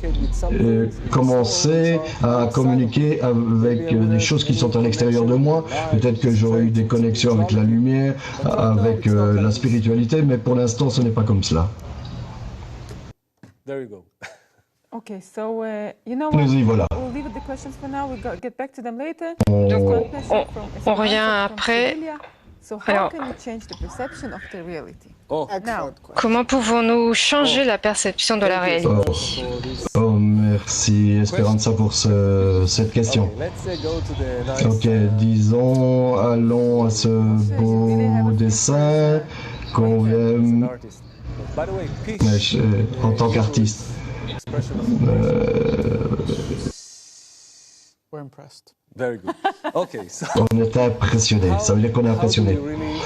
commencé à communiquer avec des choses qui sont à l'extérieur de moi. Peut-être que j'aurais eu des connexions avec la lumière, avec la spiritualité, mais pour l'instant, ce n'est pas comme cela. There you go. Okay, so you know what? Nous y voilà. We'll leave the questions for now. We'll get back to them later. Donc, on revient après. So how Alors, can we change the perception of the reality? Oh, Now, comment pouvons-nous changer la perception de la réalité? Oh, merci Esperanza pour cette question. let's go to the nice, Ok, disons, allons à ce beau dessin qu'on aime artist. By the way, peace en tant qu'artiste. expression of We're impressed. very good. Okay, so On est impressionné, ça veut dire qu'on est how do impressionné. we really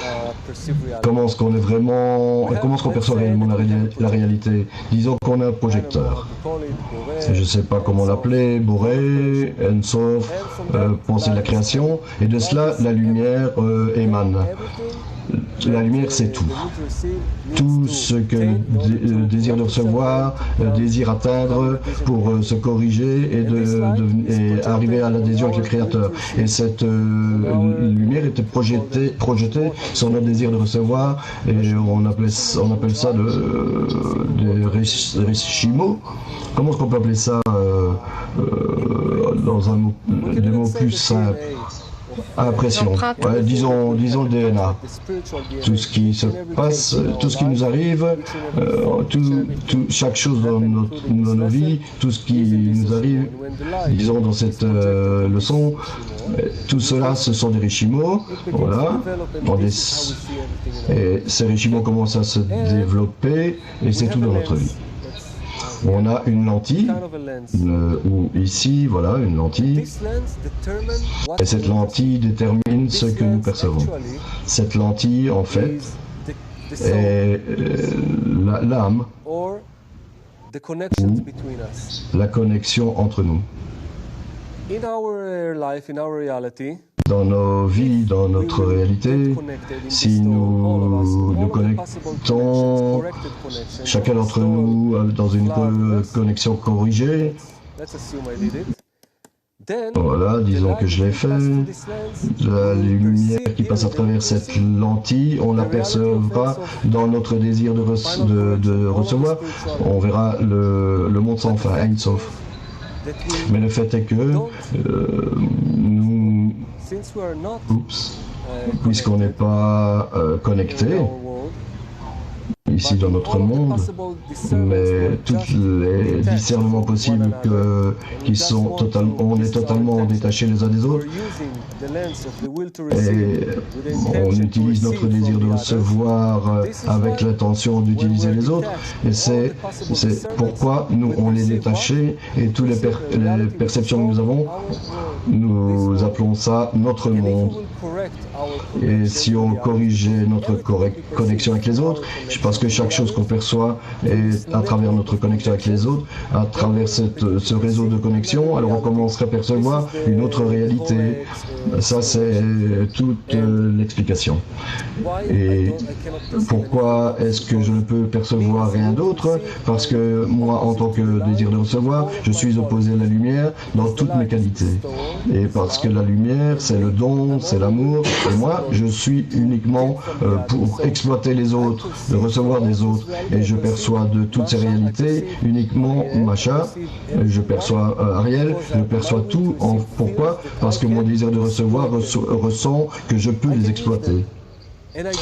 perceive reality? Comment est-ce qu'on est vraiment, comment est-ce qu'on perçoit réellement la réalité? Disons qu'on a un projecteur. Call it Boré, Je ne sais pas comment l'appeler, Boré, Ensof, pensée de la création, et de cela, la lumière émane. La lumière, c'est tout. Tout ce que le désir de recevoir, le désir atteindre pour se corriger et arriver à l'adhésion avec le Créateur. Et cette lumière était projetée sur notre désir de recevoir, et on appelle ça des rishimo. Comment est-ce qu'on peut appeler ça dans des mots plus simples? Impression. Ouais, disons le DNA. Tout ce qui se passe, tout ce qui nous arrive, chaque chose dans nos vies, tout ce qui nous arrive, disons dans cette leçon, tout cela, ce sont des rishimos, voilà. Et ces rishimos commencent à se développer, et c'est tout dans notre vie. On a une lentille, ou ici, voilà, une lentille, et cette lentille détermine ce que nous percevons. Cette lentille, en fait, est l'âme, ou la connexion entre nous. In our life, in our reality, Dans nos vies, dans notre réalité, si nous nous connectons, chacun d'entre nous dans une connexion corrigée, let's assume I did it, then voilà, disons que je l'ai fait, la lumière qui passe à travers cette lentille, on l'apercevra dans notre désir de recevoir, on verra le monde sans fin, Ein Sof. Mais le fait est que nous, since we are not puisqu'on n'est pas connecté ici dans notre monde, mais tous les discernements possibles qui sont on est totalement détachés les uns des autres, et on utilise notre désir de recevoir avec l'intention d'utiliser les autres, et c'est pourquoi nous on est détachés, et toutes les perceptions que nous avons, nous appelons ça notre monde. Et si on corrigeait notre connexion avec les autres, parce que chaque chose qu'on perçoit est à travers notre connexion avec les autres, à travers ce réseau de connexion, alors on commencerait à percevoir une autre réalité. Ça, c'est toute l'explication. Et pourquoi est-ce que je ne peux percevoir rien d'autre? Parce que moi, en tant que désir de recevoir, je suis opposé à la lumière dans toutes mes qualités. Et parce que la lumière, c'est le don, c'est l'amour, et moi, je suis uniquement pour exploiter les autres, de recevoir des autres. Et je perçois de toutes ces réalités uniquement Macha, je perçois Ariel, je perçois tout. Pourquoi? Parce que mon désir de recevoir ressent que je peux les exploiter.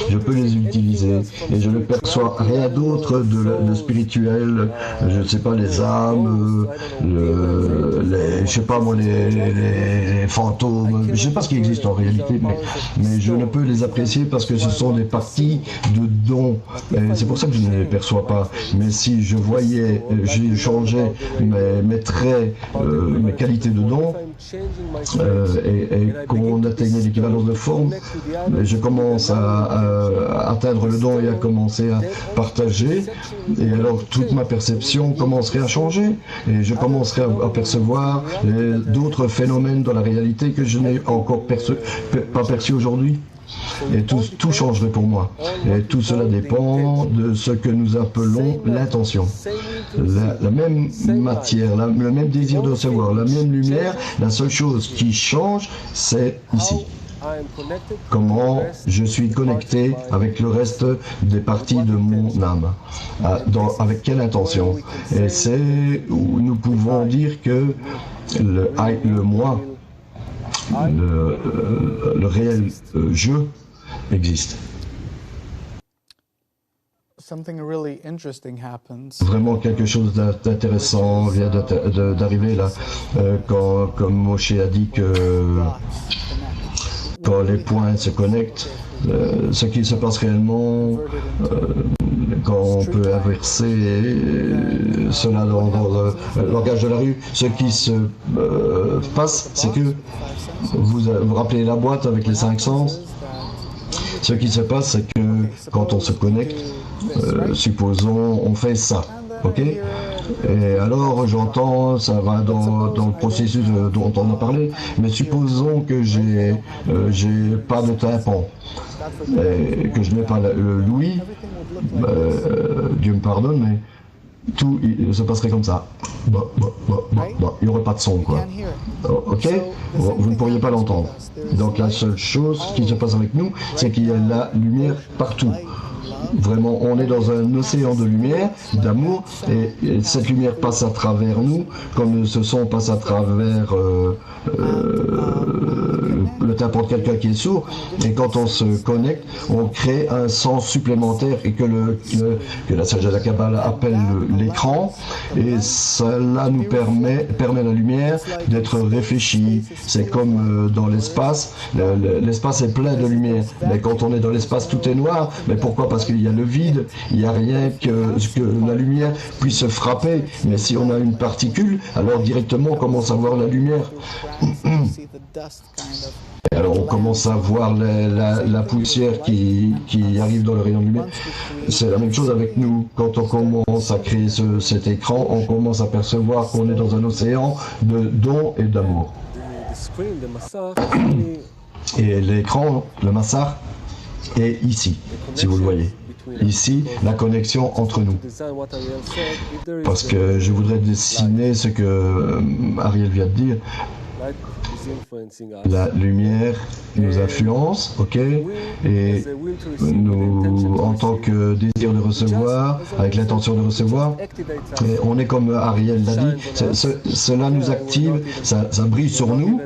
Je peux les utiliser et je ne perçois rien d'autre de spirituel, je ne sais pas, les âmes, je sais pas moi, les fantômes, je ne sais pas ce qui existe en réalité, mais je ne peux les apprécier parce que ce sont des parties de dons. C'est pour ça que je ne les perçois pas. Mais si je voyais, j'ai changé mes traits, mes qualités de dons, et qu'on atteignait l'équivalence de forme, je commence à atteindre le don et à commencer à partager, et alors toute ma perception commencerait à changer, et je commencerai à percevoir d'autres phénomènes dans la réalité que je n'ai encore pas perçu aujourd'hui. Et tout changerait pour moi. Et tout cela dépend de ce que nous appelons l'intention. La même matière, le même désir de recevoir, la même lumière, la seule chose qui change, c'est ici. Comment je suis connecté avec le reste des parties de mon âme. Avec quelle intention? Et c'est où nous pouvons dire que le moi, le réel je existe. Vraiment quelque chose d'intéressant vient d'arriver là, comme Moshe a dit que quand les points se connectent, ce qui se passe réellement, quand on peut inverser cela dans le langage de la rue, ce qui se passe, c'est que vous rappelez la boîte avec les 5 sens. Ce qui se passe, c'est que quand on se connecte, supposons on fait ça, ok? Et alors j'entends, ça va dans le processus dont on a parlé, mais supposons que j'ai pas de tympan, et que je n'ai pas l'ouïe, Dieu me pardonne, mais tout se passerait comme ça. Il n'y aurait pas de son, quoi. Ok? Vous ne pourriez pas l'entendre. Donc la seule chose qui se passe avec nous, c'est qu'il y a la lumière partout. Vraiment, on est dans un océan de lumière, d'amour, et cette lumière passe à travers nous, comme ce son passe à travers le tympan de quelqu'un qui est sourd, et quand on se connecte, on crée un sens supplémentaire et que la Sagesse de la Kabbale appelle l'écran, et cela nous permet la lumière d'être réfléchie. C'est comme dans l'espace, l'espace est plein de lumière, mais quand on est dans l'espace, tout est noir. Mais pourquoi? Parce qu'il y a le vide, il n'y a rien que la lumière puisse se frapper, mais si on a une particule, alors directement on commence à voir la lumière. Et alors on commence à voir la poussière qui arrive dans le rayon de lumière. C'est la même chose avec nous. Quand on commence à créer cet écran, on commence à percevoir qu'on est dans un océan de dons et d'amour. Et l'écran, le massar, est ici, si vous le voyez. Ici, la connexion entre nous. Parce que je voudrais dessiner ce que Ariel vient de dire. La lumière nous influence, ok? Et nous, en tant que désir de recevoir, avec l'intention de recevoir, on est comme Ariel l'a dit, cela nous active, ça brille sur nous.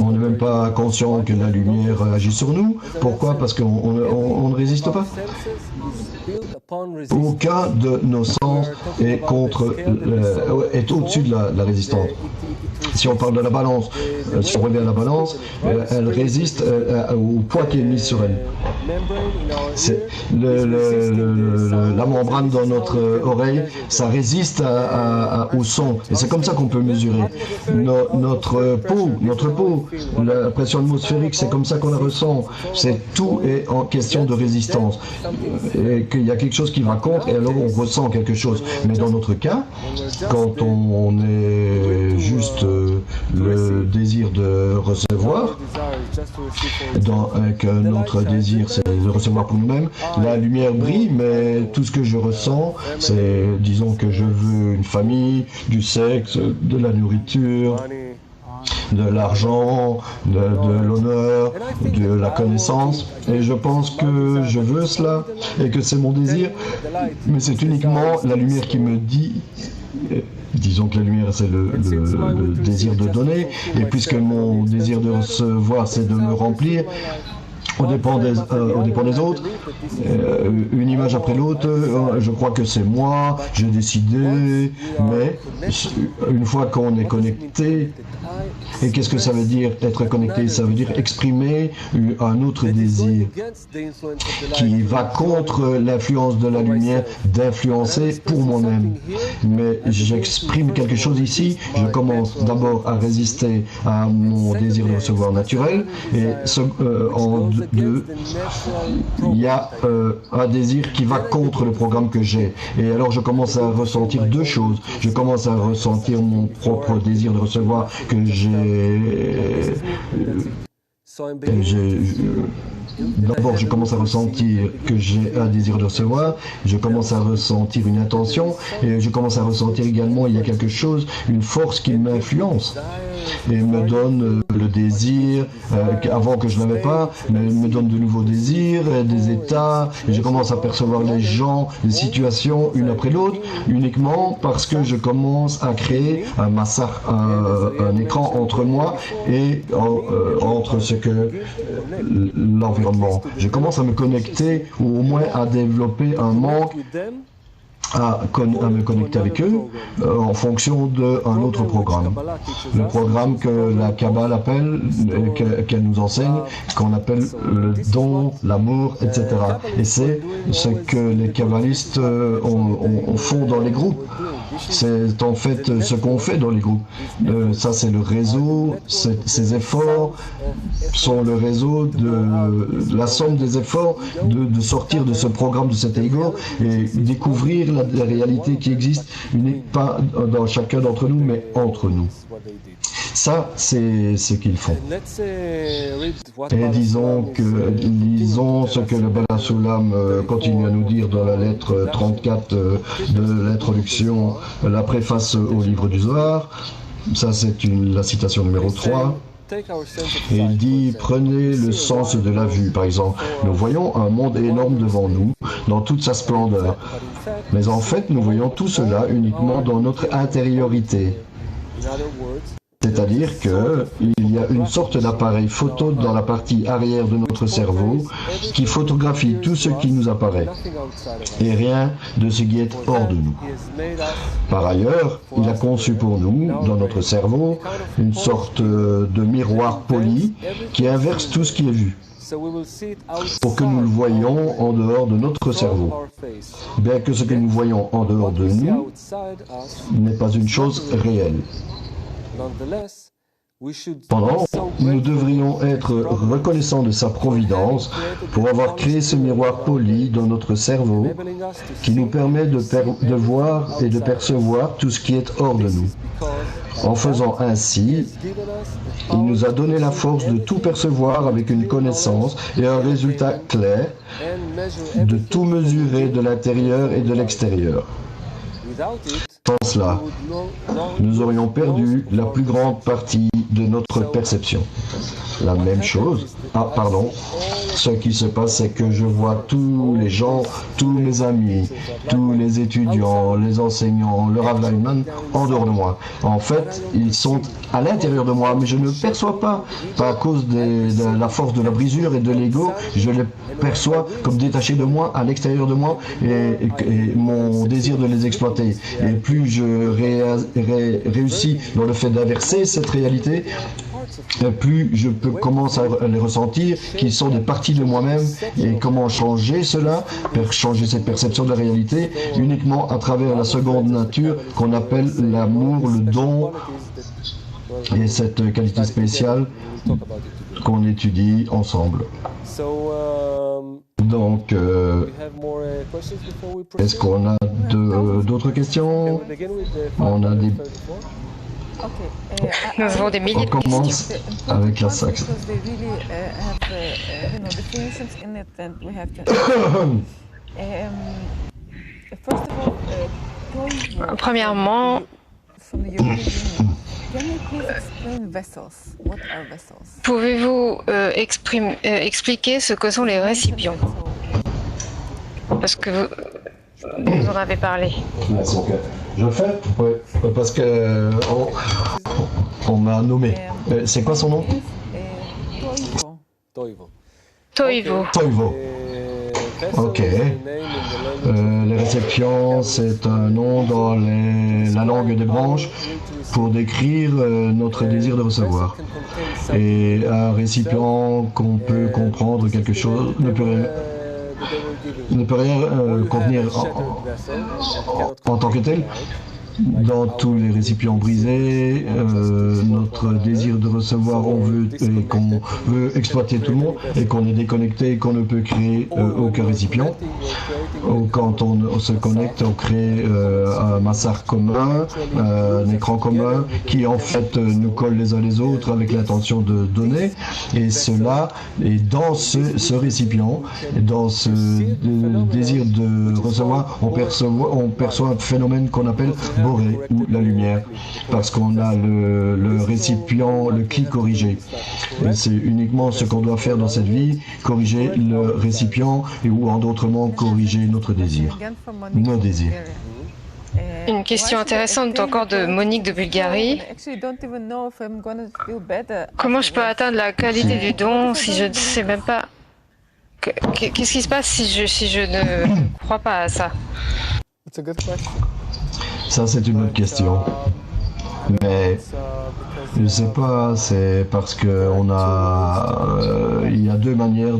On n'est même pas conscient que la lumière agit sur nous. Pourquoi? Parce qu'on ne résiste pas. Aucun de nos sens est au-dessus de la résistance. Si on parle de la balance, si on revient à la balance, elle résiste au poids qui est mis sur elle. C'est la membrane dans notre oreille, ça résiste au son. Et c'est comme ça qu'on peut mesurer. Notre peau, la pression atmosphérique, c'est comme ça qu'on la ressent. Tout est en question de résistance. Et qu'il y a quelque chose qui va contre, et alors on ressent quelque chose. Mais dans notre cas, quand on est juste le désir de recevoir, que notre désir c'est de recevoir pour nous-mêmes, la lumière brille, mais tout ce que je ressens, c'est, disons que je veux une famille, du sexe, de la nourriture, de l'argent, de l'honneur, de la connaissance, et je pense que je veux cela et que c'est mon désir, mais c'est uniquement la lumière qui me dit. Disons que la lumière c'est le désir de donner, et puisque mon désir de recevoir c'est de me remplir, on dépend des autres, une image après l'autre, je crois que c'est moi, j'ai décidé, mais une fois qu'on est connecté, et qu'est-ce que ça veut dire être connecté? Ça veut dire exprimer un autre désir qui va contre l'influence de la lumière, d'influencer pour moi-même. Mais j'exprime quelque chose ici, je commence d'abord à résister à mon désir de recevoir naturel, et en deux, il y a un désir qui va contre le programme que j'ai. Et alors je commence à ressentir deux choses. Je commence à ressentir mon propre désir de recevoir que j'ai D'abord, je commence à ressentir que j'ai un désir de recevoir, je commence à ressentir une intention, et je commence à ressentir également, il y a quelque chose, une force qui m'influence et me donne le désir, avant que je n'avais pas, mais me donne de nouveaux désirs, des états, et je commence à percevoir les gens, les situations, une après l'autre, uniquement parce que je commence à créer un écran entre moi et entre ce que l'environnement. Je commence à me connecter, ou au moins à développer un manque à me connecter avec eux en fonction d'un autre programme. Le programme que la Kabbale appelle, qu'elle nous enseigne, qu'on appelle le don, l'amour, etc. Et c'est ce que les kabbalistes font dans les groupes. C'est en fait ce qu'on fait dans les groupes. Ça, c'est le réseau. Ces efforts sont le réseau de la somme des efforts de sortir de ce programme, de cet ego, et découvrir la réalité qui existe, pas dans chacun d'entre nous, mais entre nous. Ça, c'est ce qu'ils font. Et disons ce que le Bala Soulam continue à nous dire dans la lettre 34 de l'introduction, la préface au livre du Zohar. Ça, c'est la citation numéro 3. Et il dit, prenez le sens de la vue, par exemple. Nous voyons un monde énorme devant nous, dans toute sa splendeur. Mais en fait, nous voyons tout cela uniquement dans notre intériorité. C'est-à-dire qu'il y a une sorte d'appareil photo dans la partie arrière de notre cerveau qui photographie tout ce qui nous apparaît et rien de ce qui est hors de nous. Par ailleurs, il a conçu pour nous, dans notre cerveau, une sorte de miroir poli qui inverse tout ce qui est vu, pour que nous le voyions en dehors de notre cerveau. Bien que ce que nous voyons en dehors de nous n'est pas une chose réelle. Cependant, nous devrions être reconnaissants de sa providence pour avoir créé ce miroir poli dans notre cerveau qui nous permet de voir et de percevoir tout ce qui est hors de nous. En faisant ainsi, il nous a donné la force de tout percevoir avec une connaissance et un résultat clair, de tout mesurer de l'intérieur et de l'extérieur. Sans cela, nous aurions perdu la plus grande partie de notre perception. La même chose, ce qui se passe, c'est que je vois tous les gens, tous mes amis, tous les étudiants, les enseignants, le Rav Lyman, en dehors de moi. En fait, ils sont à l'intérieur de moi, mais je ne perçois pas à cause de la force de la brisure et de l'ego, je les perçois comme détachés de moi, à l'extérieur de moi, et mon désir de les exploiter. Et plus je réussis dans le fait d'inverser cette réalité, plus je commence à les ressentir, qu'ils sont des parties de moi-même, et comment changer cela, changer cette perception de la réalité, uniquement à travers la seconde nature qu'on appelle l'amour, le don, et cette qualité spéciale qu'on étudie ensemble. Donc, est-ce qu'on a d'autres questions? On a des... Nous avons des milliers de questions. On commence avec la saxe. Premièrement, pouvez-vous expliquer ce que sont les récipients? Parce que vous en avez parlé. Je fais? Oui, parce que on m'a nommé. C'est quoi son nom? Toivo. Toivo. Ok. Les récipients, c'est un nom dans la langue des branches pour décrire notre désir de recevoir. Et un récipient qu'on peut comprendre quelque chose ne peut rien contenir en tant que tel. dans tous les récipients brisés, notre désir de recevoir, on veut et qu'on veut exploiter tout le monde et qu'on est déconnecté et qu'on ne peut créer aucun récipient. Quand on se connecte, on crée un massacre commun, un écran commun qui en fait nous colle les uns les autres avec l'intention de donner, et cela est dans ce récipient, dans ce désir de recevoir, on perçoit un phénomène qu'on appelle boré ou la lumière, parce qu'on a le récipient, le qui corrigé. Et c'est uniquement ce qu'on doit faire dans cette vie, corriger le récipient, et ou en d'autres mots corriger notre désir, nos désirs. Une question intéressante encore de Monique de Bulgarie. Comment je peux atteindre la qualité du don si je ne sais même pas... Qu'est-ce qui se passe si je ne crois pas à ça? Ça, c'est une autre question. Mais je ne sais pas, c'est parce que il y a deux manières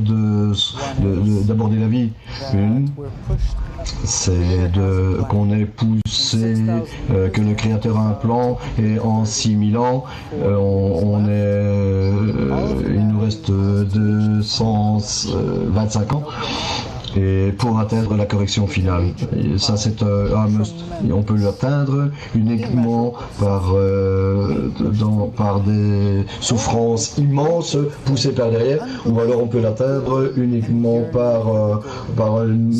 d'aborder la vie. Une, c'est qu'on est poussé, que le Créateur a un plan, et en 6000 ans, il nous reste 225 ans. Et pour atteindre la correction finale. Et ça, c'est un must. Et on peut l'atteindre uniquement par des souffrances immenses poussées par derrière, ou alors on peut l'atteindre uniquement par une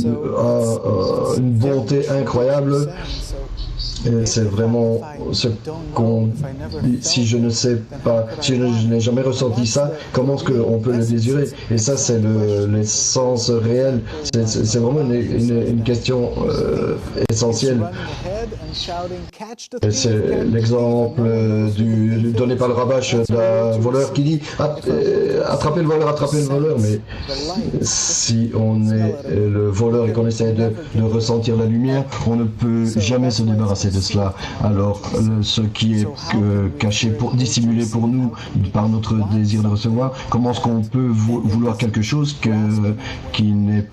bonté incroyable. Et c'est vraiment ce qu'on... Si je ne sais pas, si je n'ai jamais ressenti ça, comment est-ce qu'on peut le désirer? Et ça, c'est l'essence réelle. C'est vraiment une question essentielle. Et c'est l'exemple donné par le rabâche d'un voleur qui dit attrapez le voleur, mais si on est le voleur et qu'on essaie de ressentir la lumière, on ne peut jamais se débarrasser de cela. Alors ce qui est caché, dissimulé pour nous par notre désir de recevoir, comment est-ce qu'on peut vouloir quelque chose qui n'est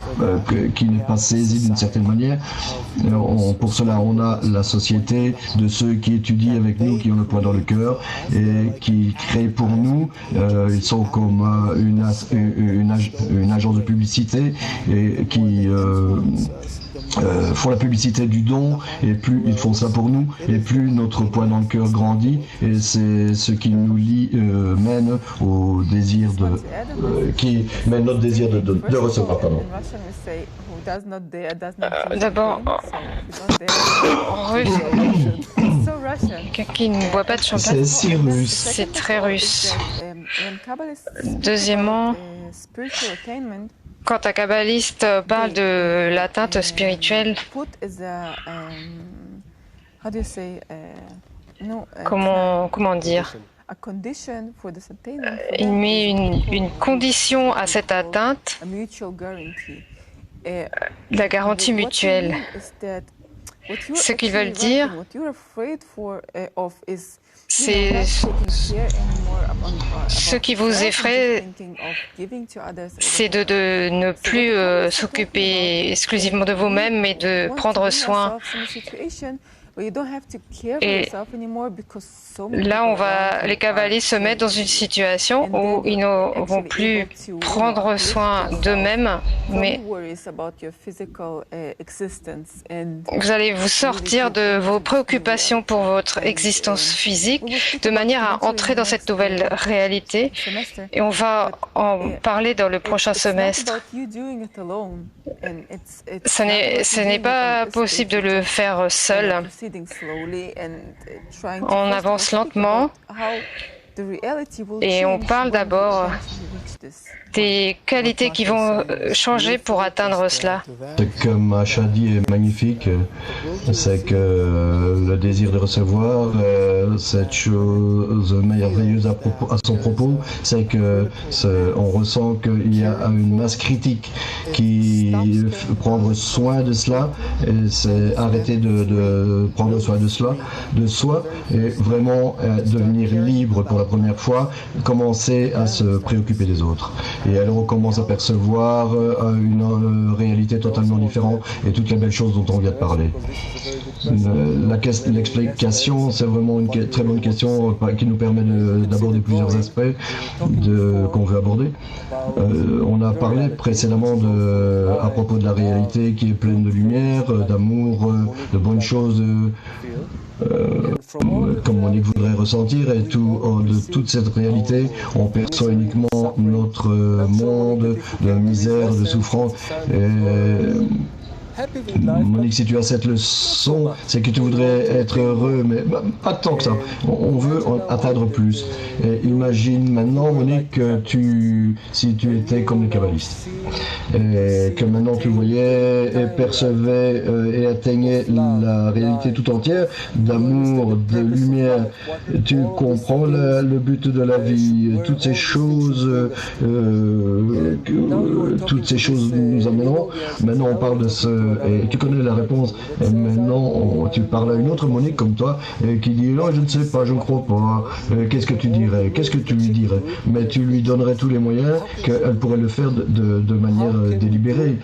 pas saisi d'une certaine manière? Pour cela, on a la société de ceux qui étudient avec nous, qui ont le poing dans le cœur et qui créent pour nous. Ils sont comme une agence de publicité et qui font la publicité du don, et plus ils font ça pour nous, et plus notre poids dans le cœur grandit, et c'est ce qui nous mène au désir qui mène notre désir de recevoir, pardon. D'abord, en russe, quelqu'un qui ne boit pas de champagne. C'est si russe. C'est très russe. Deuxièmement, quand un kabbaliste parle de l'atteinte spirituelle, comment dire? Il met une condition à cette atteinte, la garantie mutuelle. Ce qu'ils veulent dire, c'est ce qui vous effraie, c'est de ne plus s'occuper exclusivement de vous-même, mais de prendre soin. Et là, les kabbalistes se mettent dans une situation où ils ne vont plus prendre soin d'eux-mêmes, mais vous allez vous sortir de vos préoccupations pour votre existence physique de manière à entrer dans cette nouvelle réalité. Et on va en parler dans le prochain semestre. Ce n'est pas possible de le faire seul. On avance lentement et on parle d'abord des qualités qui vont changer pour atteindre cela. Ce que Macha dit est magnifique, c'est que le désir de recevoir, cette chose merveilleuse à son propos, c'est que on ressent qu'il y a une masse critique qui prendre soin de cela, et c'est arrêter de prendre soin de soi, et vraiment devenir libre pour la la première fois, commencer à se préoccuper des autres. Et alors on commence à percevoir une réalité totalement différente et toutes les belles choses dont on vient de parler. L'explication, c'est vraiment une très bonne question qui nous permet d'aborder plusieurs aspects qu'on veut aborder. On a parlé précédemment à propos de la réalité qui est pleine de lumière, d'amour, de bonnes choses, comme Monique voudrait ressentir, et de toute cette réalité, on perçoit uniquement notre monde de misère, de souffrance. Monique, si tu as cette leçon, c'est que tu voudrais être heureux, mais pas tant que ça. On veut atteindre plus. Et imagine maintenant, Monique, que si tu étais comme les kabbalistes, et que maintenant tu voyais et percevais et atteignais la réalité tout entière, d'amour, de lumière. Tu comprends le but de la vie, toutes ces choses, nous amèneront. Maintenant, on parle de et tu connais la réponse, et maintenant tu parles à une autre Monique comme toi qui dit non, je ne sais pas, je ne crois pas, qu'est-ce que tu dirais, qu'est-ce que tu lui dirais, mais tu lui donnerais tous les moyens qu'elle pourrait le faire de manière délibérée,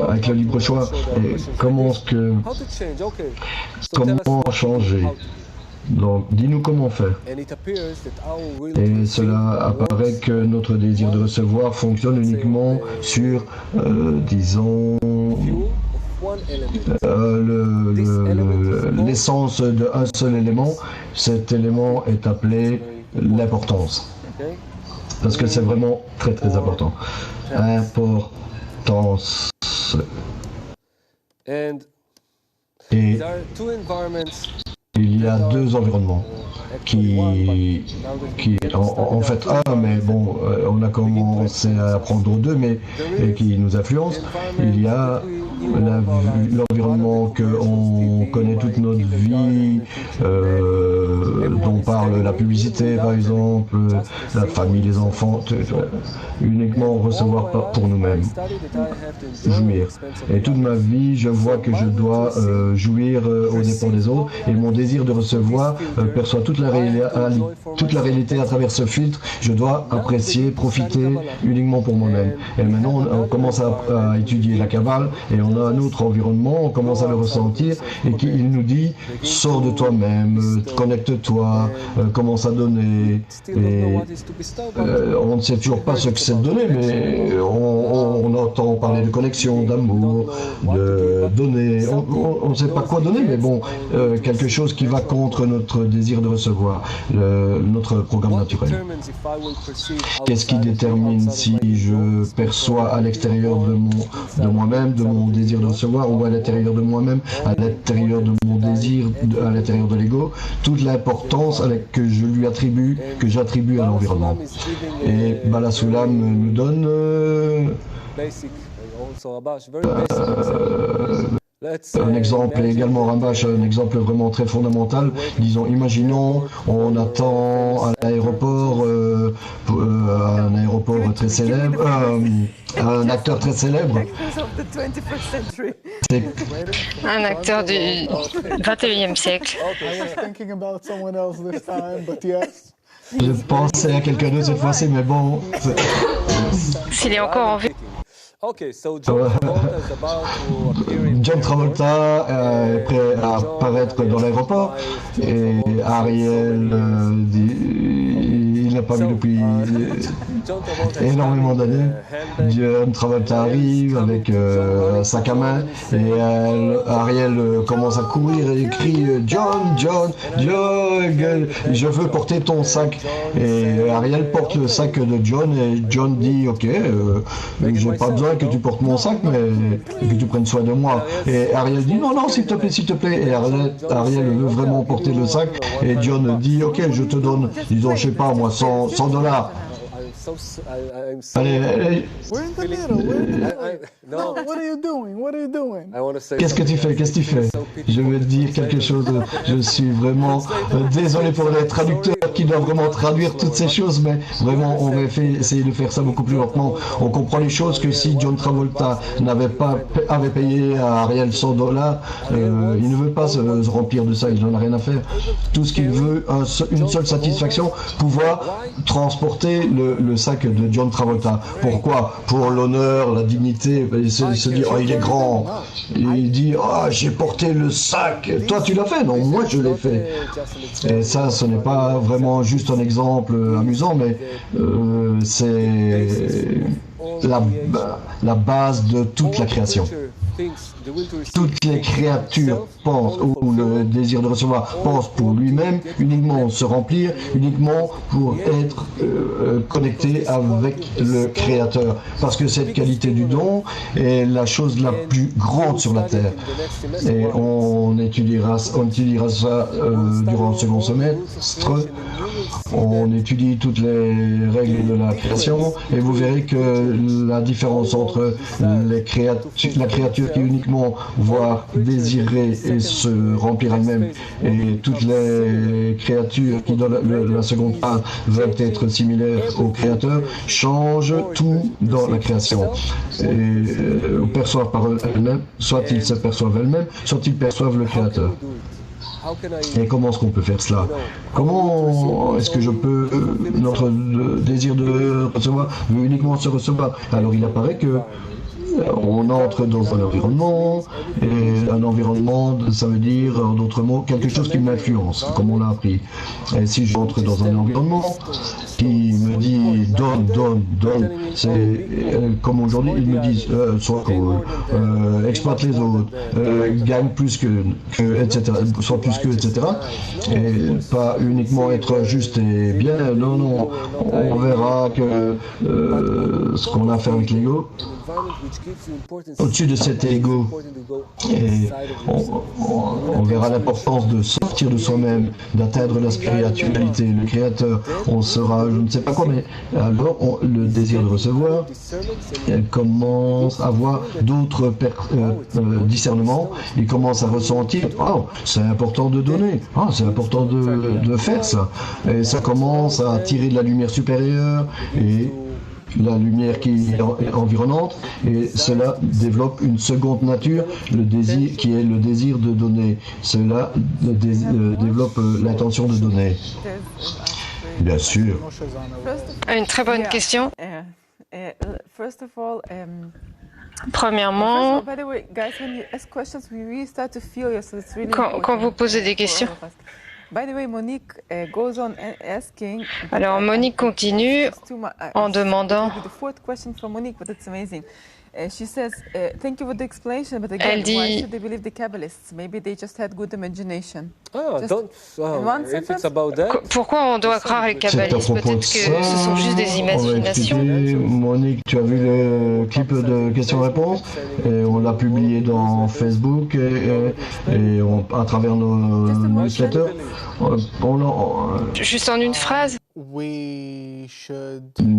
avec le libre choix. Et comment changer? Donc, dis-nous comment faire. Et cela apparaît que notre désir de recevoir fonctionne uniquement sur, disons, l'essence d'un seul élément. Cet élément est appelé l'importance. Parce que c'est vraiment très très important. Importance. Et il y a deux environnements en fait un, mais bon, on a commencé à apprendre deux, mais qui nous influencent. Il y a l'environnement qu'on connaît toute notre vie, dont parle la publicité par exemple, la famille, les enfants, uniquement recevoir pour nous-mêmes, jouir. Et toute ma vie, je vois que je dois jouir aux dépens des autres, et mon désir de recevoir perçoit toute la réalité à travers ce filtre. Je dois apprécier, profiter uniquement pour moi-même. Et maintenant, on commence à étudier la Kabbale, et on a un autre environnement, on commence à le ressentir, et il nous dit, sors de toi-même, connecte-toi, commence à donner. Et, on ne sait toujours pas ce que c'est de donner, mais on entend parler de connexion, d'amour, de donner. On ne sait pas quoi donner, mais bon, quelque chose qui va contre notre désir de recevoir, notre programme naturel. Qu'est-ce qui détermine si je perçois à l'extérieur de moi-même, de mon désir de recevoir, ou à l'intérieur de moi-même, à l'intérieur de mon désir, à l'intérieur de l'ego, toute l'importance que j'attribue à l'environnement. Et Bala Sulam nous donne un exemple, également Rambash, un exemple vraiment très fondamental. Disons, imaginons, on attend à l'aéroport, un aéroport très célèbre, un acteur très célèbre. Un acteur du 21e siècle. Je pensais à quelqu'un d'autre cette fois-ci, mais bon. S'il est encore en vue. John Travolta est prêt à apparaître dans l'aéroport, et Ariel il n'a pas vu depuis énormément d'années. John Travolta arrive avec un sac à main, et Ariel commence à courir et crie John, je veux porter ton sac. Et Ariel porte le sac de John, et John dit ok, j'ai pas besoin que tu portes mon sac, mais que tu prennes soin de moi. Et Ariel dit non, s'il te plaît. Et Ariel veut vraiment porter le sac, et John dit ok, je te donne, disons, je sais pas moi, $100. Allez, allez. We're in the middle. We're in the middle. No, what are you doing? What are you doing? Qu'est-ce que tu fais? Qu'est-ce que tu fais? Je vais te dire quelque chose. Je suis vraiment désolé pour les traducteurs qui doivent vraiment traduire toutes ces choses, mais vraiment, on va essayer de faire ça beaucoup plus lentement. On comprend les choses que si John Travolta avait payé à Ariel $100, il ne veut pas se remplir de ça, il n'en a rien à faire. Tout ce qu'il veut, une seule satisfaction, pouvoir transporter le sac de John Travolta. Pourquoi? Pour l'honneur, la dignité, se dire oh, il est grand. Il dit oh, j'ai porté le sac. Toi tu l'as fait? Non, moi je l'ai fait. Et ça, ce n'est pas vraiment juste un exemple amusant, mais c'est la base de toute la création. Toutes les créatures pensent, ou le désir de recevoir, pense pour lui-même, uniquement se remplir, uniquement pour être connecté avec le Créateur. Parce que cette qualité du don est la chose la plus grande sur la Terre. Et on étudiera ça durant le second semestre. On étudie toutes les règles de la création et vous verrez que la différence entre la créature qui uniquement voit désirer et se remplir elle-même et toutes les créatures qui dans la seconde phase veulent être similaires au créateur change tout dans la création et perçoivent par elles-mêmes, soit ils se perçoivent elles-mêmes, soit ils perçoivent le créateur. Et comment est-ce qu'on peut faire cela? Comment est-ce que je peux, notre désir de recevoir veut uniquement se recevoir? Alors il apparaît que on entre dans un environnement, et un environnement, ça veut dire, en d'autres mots, quelque chose qui m'influence, comme on l'a appris. Et si j'entre dans un environnement qui me dit donne, c'est comme aujourd'hui, ils me disent sois cool, exploite les autres, gagne plus que, etc., soit plus que, etc. Et pas uniquement être juste et bien, non, on verra que ce qu'on a fait avec l'ego, au-dessus de cet ego, et on verra l'importance de sortir de soi-même, d'atteindre la spiritualité, le créateur, on sera, je ne sais pas quoi, mais alors le désir de recevoir, elle commence à avoir d'autres discernements, il commence à ressentir, oh, c'est important de donner, oh, c'est important de faire ça, et ça commence à tirer de la lumière supérieure, et la lumière qui est environnante, et cela développe une seconde nature, le désir qui est le désir de donner. Cela développe l'intention de donner. Bien sûr. Une très bonne question. Premièrement, quand vous posez des questions, alors Monique continue en demandant, elle dit, pourquoi on doit croire les kabbalistes? Peut-être que ce sont juste des imaginations. Monique, tu as vu le clip de questions-réponses, on l'a publié dans Facebook et à travers nos newsletters. Juste en une phrase.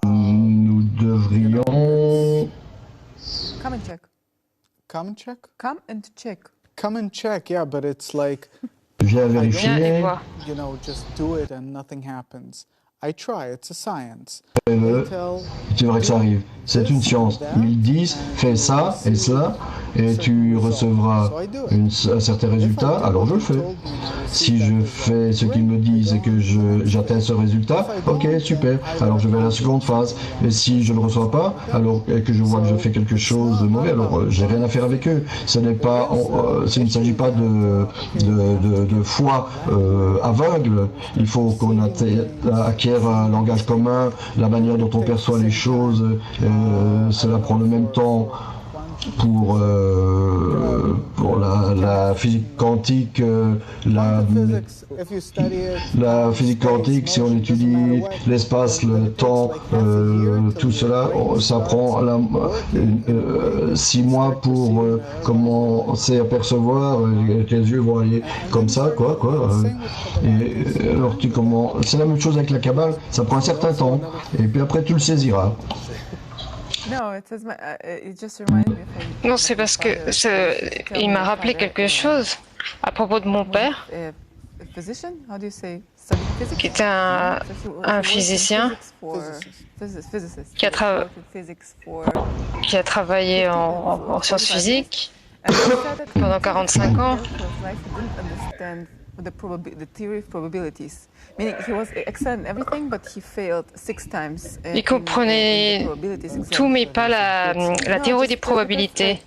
Nous devrions... Come and check. Come and check? Come and check. Come and check, yeah, but it's like, Viens vérifier. you know, just do it and nothing happens. I try, it's a science. Tu verras que ça arrive. C'est une science. Ils disent, fais ça et cela, et tu recevras un certain résultat, alors je le fais. Si je fais ce qu'ils me disent et que j'atteins ce résultat, ok, super, alors je vais à la seconde phase. Et si je ne le reçois pas, alors et que je vois que je fais quelque chose de mauvais, alors j'ai rien à faire avec eux. Ce n'est pas, il ne s'agit pas de foi aveugle. Il faut qu'on acquiert un langage commun, la manière dont on perçoit les choses, cela prend le même temps. pour la physique quantique, la physique quantique, si on étudie l'espace, le temps, tout cela, ça prend 6 mois pour commencer à percevoir, tes yeux vont aller comme ça, quoi. Et alors c'est la même chose avec la Kabbale, ça prend un certain temps, et puis après tu le saisiras. Non, c'est parce que il m'a rappelé quelque chose à propos de mon père, qui était un physicien qui a travaillé en sciences physiques pendant 45 ans. Il comprenait tout, mais pas la théorie des probabilités.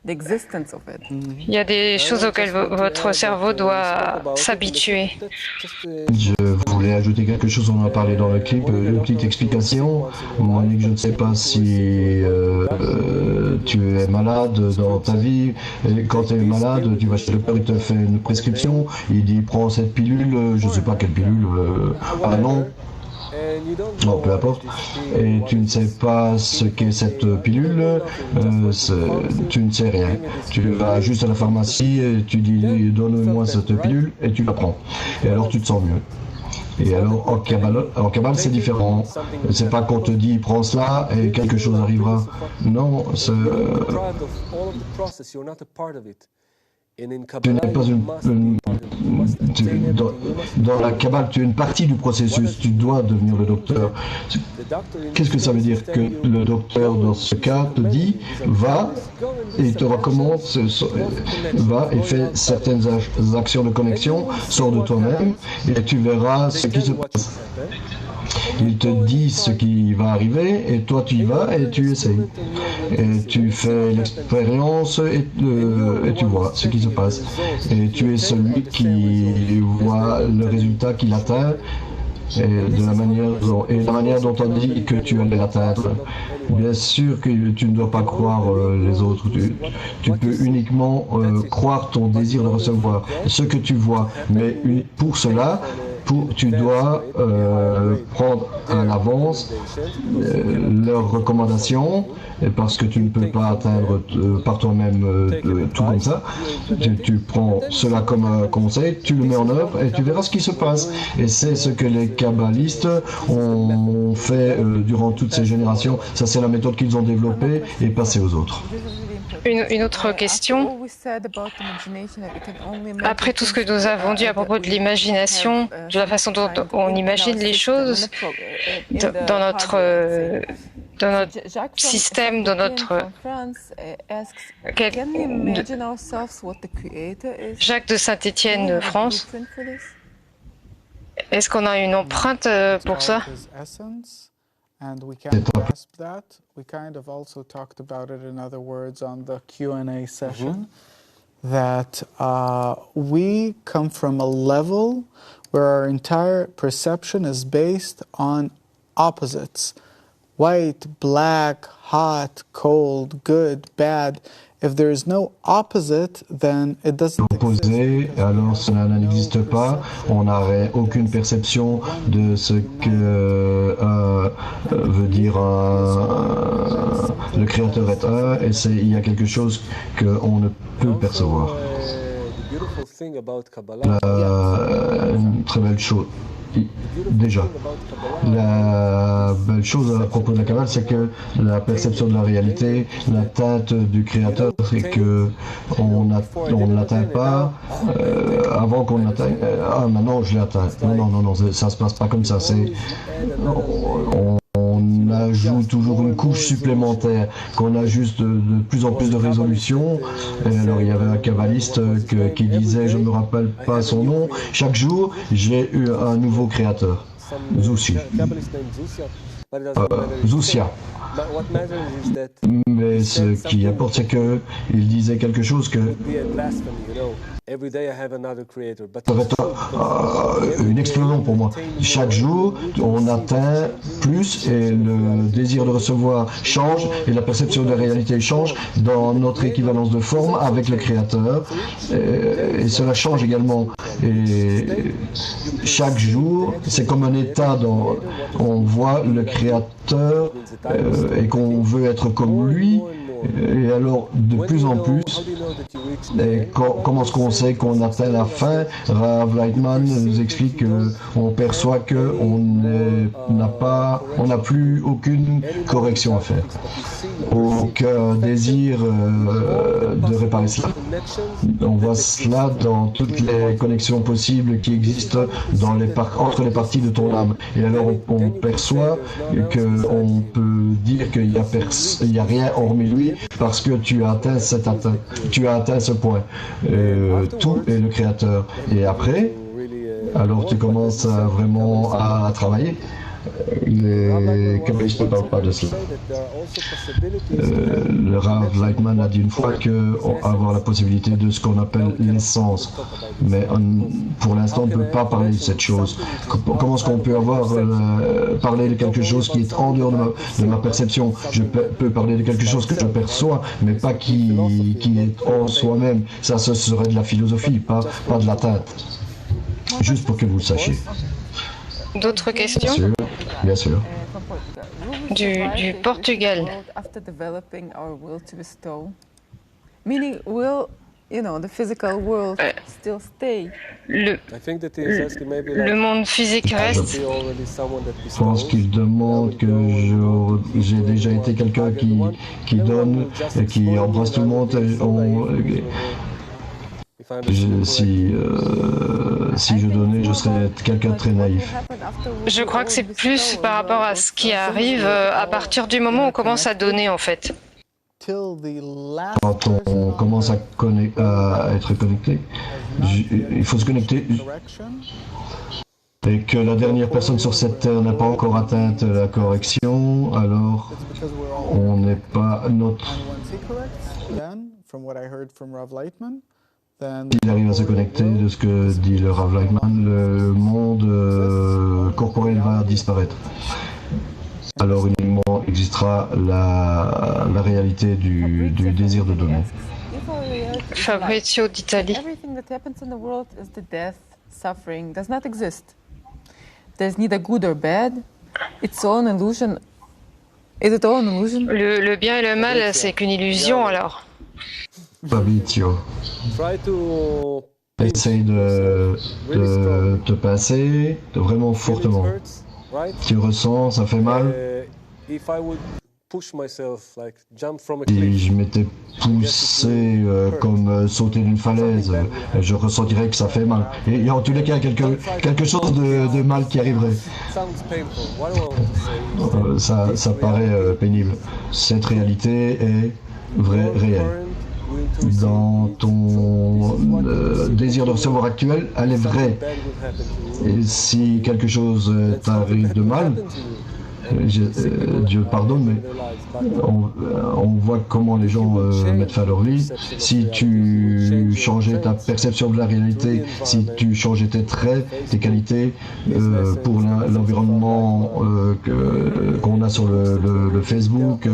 Il y a des choses auxquelles votre cerveau doit s'habituer. Je voulais ajouter quelque chose, on en a parlé dans le clip, une petite explication. Monique, je ne sais pas si tu es malade dans ta vie, et quand tu es malade, tu vas chez le docteur, il te fait une prescription, il dit prends cette pilule, je ne sais pas quelle pilule, non, peu importe, et tu ne sais pas ce qu'est cette pilule, tu ne sais rien. Tu vas juste à la pharmacie et tu dis donne-moi cette pilule et tu la prends. Et alors tu te sens mieux. Et alors en Kabbale c'est différent. C'est pas qu'on te dit prends cela et quelque chose arrivera. Non, tu n'es pas dans la Kabbale, tu es une partie du processus, tu dois devenir le docteur. Qu'est-ce que ça veut dire? Que le docteur, dans ce cas, te dit, va et te recommande, va et fait certaines actions de connexion, sors de toi-même et tu verras ce qui se passe. Il te dit ce qui va arriver et toi tu y vas et tu essayes. Et tu fais l'expérience et tu vois ce qui se passe. Et tu es celui qui voit le résultat qu'il atteint et la manière dont on dit que tu allais l'atteindre. Bien sûr que tu ne dois pas croire les autres. Tu peux uniquement croire ton désir de recevoir ce que tu vois. Mais pour cela, tu dois prendre à l'avance leurs recommandations, parce que tu ne peux pas atteindre par toi-même tout comme ça. Tu prends cela comme un conseil, tu le mets en œuvre et tu verras ce qui se passe. Et c'est ce que les kabbalistes ont fait durant toutes ces générations. Ça, c'est la méthode qu'ils ont développée et passée aux autres. Une autre question. Après tout ce que nous avons dit à propos de l'imagination, de la façon dont on imagine les choses dans notre système, dans notre... Jacques de Saint-Étienne, France. Est-ce qu'on a une empreinte pour ça? And we can grasp that. We kind of also talked about it, in other words, on the Q&A session, that we come from a level where our entire perception is based on opposites. White, black, hot, cold, good, bad. If there is no opposite, then it doesn't opposé, alors cela n'existe pas. On n'aurait aucune perception de ce que veut dire le Créateur est un, et il y a quelque chose qu'on ne peut percevoir. Une très belle chose. Déjà, la belle chose à propos de la Kabbale, c'est que la perception de la réalité, l'atteinte du Créateur, c'est que on ne l'atteint pas avant qu'on l'atteigne. Ah, maintenant je l'ai atteint. Non, ça se passe pas comme ça. On ajoute toujours une couche supplémentaire, qu'on a juste de plus en plus de résolution. Et alors il y avait un kabbaliste qui disait, je ne me rappelle pas son nom, chaque jour j'ai eu un nouveau créateur, Zusia. what matters is that Mais ce qui importe, c'est qu'il disait quelque chose que be a blasphemy, you know. Every day I have another creator, but ça va être une explosion pour moi. Chaque jour, on atteint plus et le désir de recevoir change et la perception de la réalité change dans notre équivalence de forme avec le Créateur. Et cela change également. Et chaque jour, c'est comme un état dont on voit le Créateur et qu'on veut être comme lui. Et alors, de plus en plus, et comment est-ce qu'on sait qu'on atteint la fin? Rav Lightman nous explique qu'on perçoit qu'on n'a plus aucune correction à faire, aucun désir de réparer cela. On voit cela dans toutes les connexions possibles qui existent entre les parties de ton âme. Et alors, on perçoit qu'on peut dire qu'il n'y a rien hormis lui, parce que tu as atteint ce point. Tout est le Créateur. Et après, alors tu commences vraiment à travailler. Les kabbalistes ne parlent pas de cela. Le Rav Lightman a dit une fois qu'avoir la possibilité de ce qu'on appelle l'essence. Mais pour l'instant, on ne peut pas parler de cette chose. Comment est-ce qu'on peut parler de quelque chose qui est en dehors de ma perception? Je peux parler de quelque chose que je perçois, mais pas qui est en soi-même. Ça, ce serait de la philosophie, pas de l'atteinte. Juste pour que vous le sachiez. D'autres questions? Bien sûr. Du Portugal. After developing our will to bestow, meaning will, the physical world still stay. Le monde physique reste. Je pense qu'il demande que j'ai déjà été quelqu'un qui donne et qui embrasse tout le monde. Si je donnais, je serais quelqu'un de très naïf. Je crois que c'est plus par rapport à ce qui arrive à partir du moment où on commence à donner, en fait. Quand on commence à être connecté, il faut se connecter. Et que la dernière personne sur cette terre n'a pas encore atteint la correction, alors on n'est pas notre... S'il arrive à se connecter de ce que dit le Rav Lightman, le monde corporel va disparaître. Alors uniquement existera la réalité du désir de donner. Fabrizio d'Italie. Everything that happens in the world is the death, suffering, does not exist. There's neither good or bad. It's all an illusion. Is it all an illusion? Le bien et le mal, c'est qu'une illusion alors. Fabrizio, essaye de te pincer vraiment fortement. Tu ressens, ça fait mal. Si je m'étais poussé comme sauter d'une falaise, je ressentirais que ça fait mal. Et en tous les cas, quelque chose de mal qui arriverait. Ça paraît pénible. Cette réalité est réelle. Dans ton désir de recevoir actuel, elle est vraie. Et si quelque chose t'arrive de mal, Dieu pardonne, mais on voit comment les gens mettent fin à leur vie. Si tu changeais ta perception de la réalité, si tu changeais tes traits, tes qualités pour l'environnement qu'on a sur le Facebook,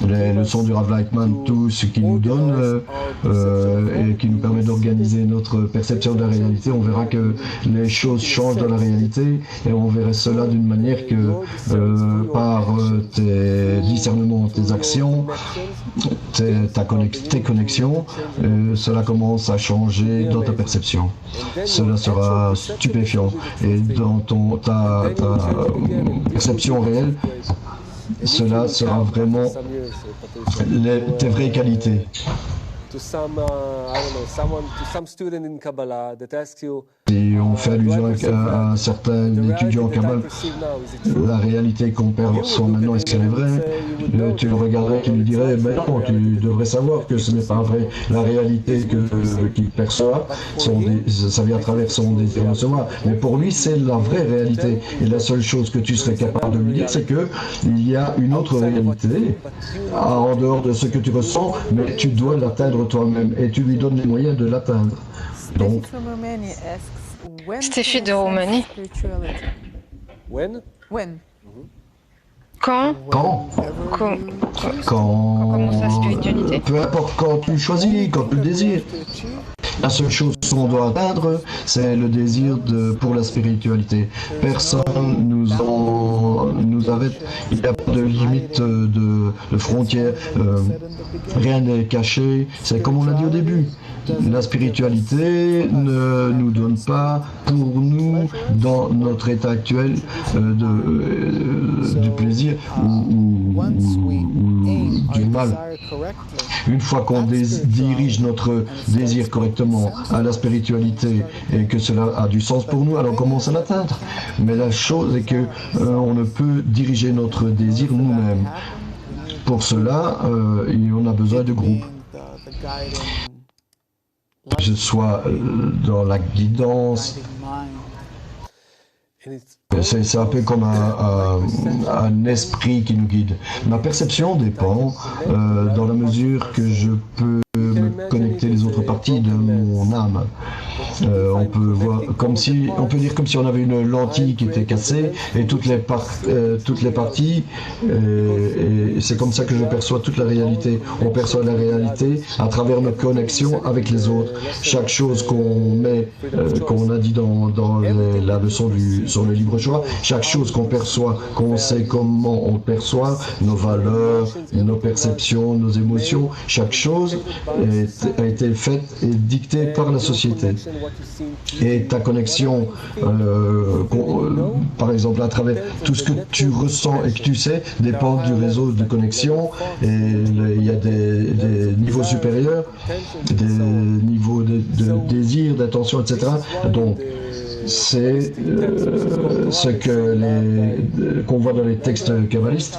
les leçons du Rav Lightman, tout ce qu'il nous donne et qui nous permet d'organiser notre perception de la réalité, on verra que les choses changent dans la réalité et on verrait cela d'une manière que par tes discernements, tes actions, tes connexions, cela commence à changer dans ta perception. Cela sera stupéfiant. Et dans ta perception réelle, cela sera vraiment tes vraies qualités. Si on fait allusion à certains étudiants en Kabbale, la réalité qu'on perçoit maintenant, est-ce qu'elle est vraie? Tu le regarderais qui lui dirait, ben non, tu devrais savoir que ce n'est pas vrai. La réalité qu'il perçoit, ça vient à travers son désir de recevoir. Mais pour lui, c'est la vraie réalité. Et la seule chose que tu serais capable de lui dire, c'est qu'il y a une autre réalité en dehors de ce que tu ressens, mais tu dois l'atteindre toi-même et tu lui donnes les moyens de l'atteindre. Donc, Stéphie de Roumanie. When? Quand commence la spiritualité? Peu importe quand tu choisis, quand tu le désires. La seule chose qu'on doit atteindre, c'est le désir pour la spiritualité. Personne nous arrête. Il n'y a pas de limite de frontières. Rien n'est caché. C'est comme on l'a dit au début. La spiritualité ne nous donne pas pour nous, dans notre état actuel, du plaisir ou du mal. Une fois qu'on dirige notre désir correctement à la spiritualité et que cela a du sens pour nous, alors on commence à l'atteindre. Mais la chose est que on ne peut diriger notre désir nous-mêmes. Pour cela, on a besoin de groupes. Que ce soit dans la guidance, c'est un peu comme un esprit qui nous guide. Ma perception dépend dans la mesure que je peux me connecter les autres parties de mon âme. On peut voir on peut dire comme si on avait une lentille qui était cassée et toutes les parties, et c'est comme ça que je perçois toute la réalité. On perçoit la réalité à travers nos connexions avec les autres. Chaque chose qu'on a dit dans la leçon sur le libre choix, chaque chose qu'on perçoit, qu'on sait comment on perçoit, nos valeurs, nos perceptions, nos émotions, chaque chose a été faite et dictée par la société. Et ta connexion, par exemple, à travers tout ce que tu ressens et que tu sais, dépend du réseau de connexion. Et il y a des niveaux supérieurs, des niveaux de désir, d'attention, etc. Donc, c'est ce qu'on voit dans les textes kabbalistes.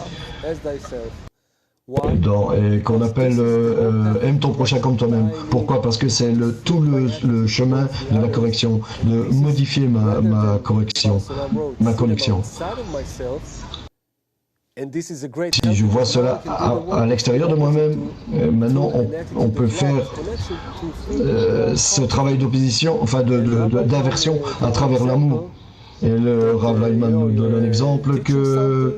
Et qu'on appelle aime ton prochain comme toi-même. Pourquoi? Parce que c'est tout le chemin de la correction, de modifier ma connexion. Si je vois cela à l'extérieur de moi-même, maintenant on peut faire ce travail d'opposition, enfin d'inversion à travers l'amour. Et le Rav Lyman nous donne un exemple que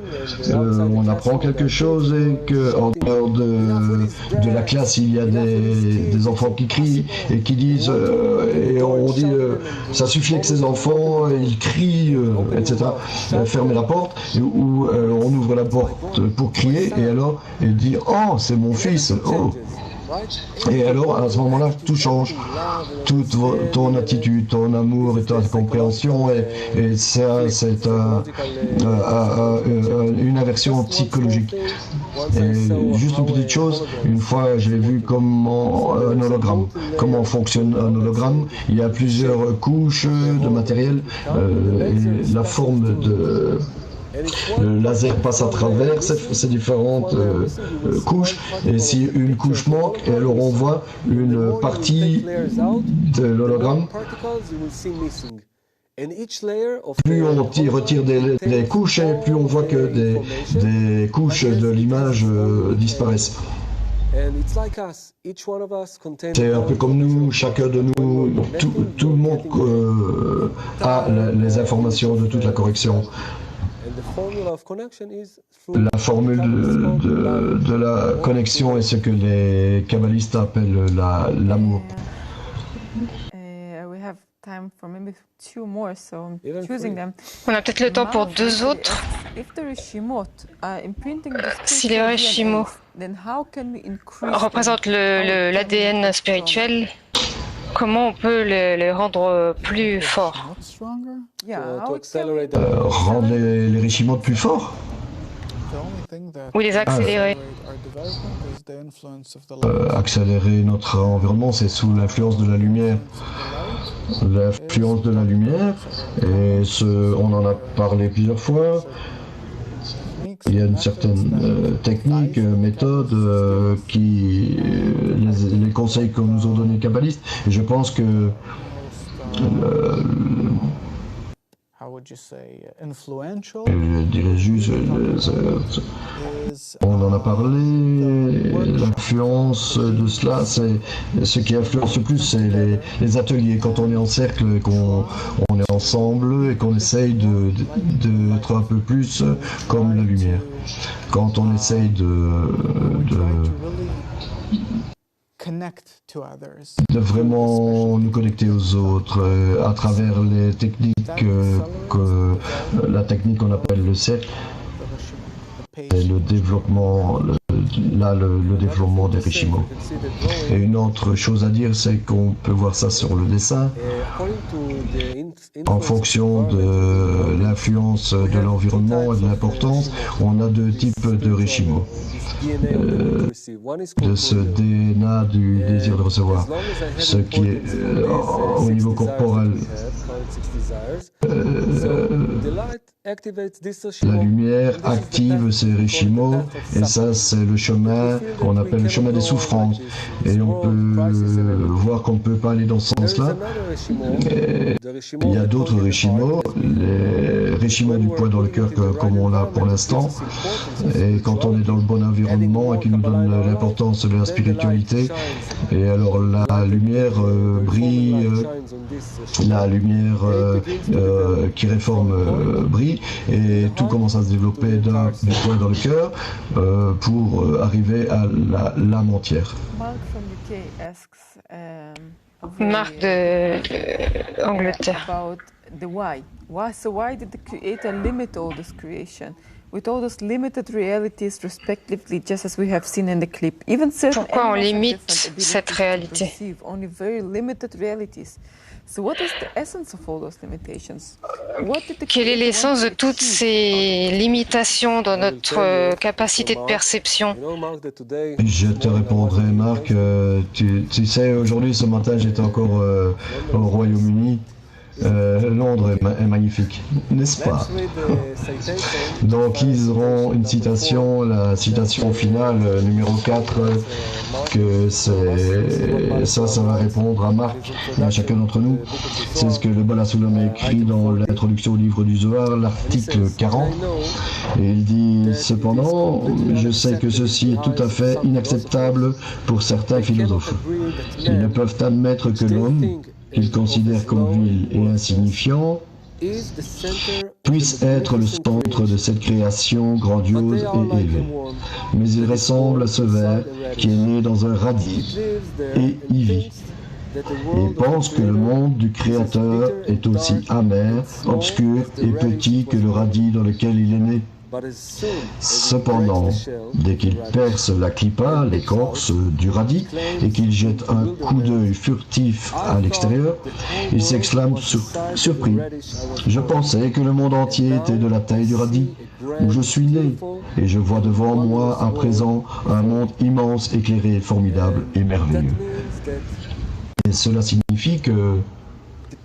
on apprend quelque chose et que en dehors de la classe il y a des enfants qui crient et qui disent et on dit ça suffit que ces enfants ils crient etc. Fermez la porte ou on ouvre la porte pour crier et alors il dit oh c'est mon fils oh. Et alors, à ce moment-là, tout change. Toute ton attitude, ton amour et ta compréhension, et ça, c'est une inversion psychologique. Et juste une petite chose, une fois, j'ai vu comment un hologramme, comment fonctionne un hologramme. Il y a plusieurs couches de matériel, et la forme le laser passe à travers ces différentes couches, et si une couche manque, et alors on voit une partie de l'hologramme. Plus on retire des couches, et plus on voit que des couches de l'image disparaissent. C'est un peu comme nous, chacun de nous, tout le monde a les informations de toute la correction. La formule de la connexion est ce que les kabbalistes appellent l'amour. On a peut-être le temps pour deux autres. Si les Reshimot représentent l'ADN spirituel, comment on peut les rendre plus forts? Rendre les Reshimot plus forts? Ou les accélérer? Accélérer notre environnement, c'est sous l'influence de la lumière. l'influence de la lumière, et on en a parlé plusieurs fois. Il y a une certaine technique, méthode, les conseils que nous ont donnés les kabbalistes, et je pense que je dirais juste, on en a parlé, l'influence de cela, c'est ce qui influence le plus, c'est les ateliers, quand on est en cercle, qu'on est ensemble et qu'on essaye d'être un peu plus comme la lumière. Quand on essaye de vraiment nous connecter aux autres à travers les techniques la technique qu'on appelle le cercle, et le développement, le développement des Rishimos. Et une autre chose à dire, c'est qu'on peut voir ça sur le dessin. En fonction de l'influence de l'environnement et de l'importance, on a deux types de Rishimos. De ce DNA du désir de recevoir. Ce qui est au niveau corporel. La lumière active ces Rishimos, et ça c'est le chemin qu'on appelle le chemin des souffrances. Et on peut voir qu'on ne peut pas aller dans ce sens-là. Il y a d'autres Rishimos, les Rishimos du poids dans le cœur comme on l'a pour l'instant. Et quand on est dans le bon environnement et qui nous donne l'importance de la spiritualité, et alors la lumière brille, la lumière qui réforme brille, et tout commence à se développer du poids dans le cœur pour arriver à l'âme entière. Marc de Angleterre. Why did the Creator limit all this creation with all those limited realities respectively, just as we have seen in the clip? Even certain Pourquoi on limite cette réalité? Only very limited realities. So what is the essence of all those limitations? Quelle est l'essence de toutes ces limitations dans notre capacité de perception? Je te répondrai, Marc. Tu sais, aujourd'hui, ce matin, j'étais encore au Royaume-Uni. Londres est magnifique, n'est-ce pas? Donc ils auront une citation, la citation finale numéro 4, que ça va répondre à Marc et à chacun d'entre nous. C'est ce que le Bala Sulam a écrit dans l'introduction au livre du Zohar, l'article 40. Et il dit, cependant, je sais que ceci est tout à fait inacceptable pour certains philosophes. Ils ne peuvent admettre que l'homme, qu'ils considèrent comme vil et insignifiant, puisse être le centre de cette création grandiose et élevée. Mais il ressemble à ce ver qui est né dans un radis et y vit, et pense que le monde du Créateur est aussi amer, obscur et petit que le radis dans lequel il est né. Cependant, dès qu'il perce la clipa, l'écorce du radis, et qu'il jette un coup d'œil furtif à l'extérieur, il s'exclame surpris. Je pensais que le monde entier était de la taille du radis, où je suis né, et je vois devant moi à présent un monde immense, éclairé, formidable et merveilleux. Et cela signifie que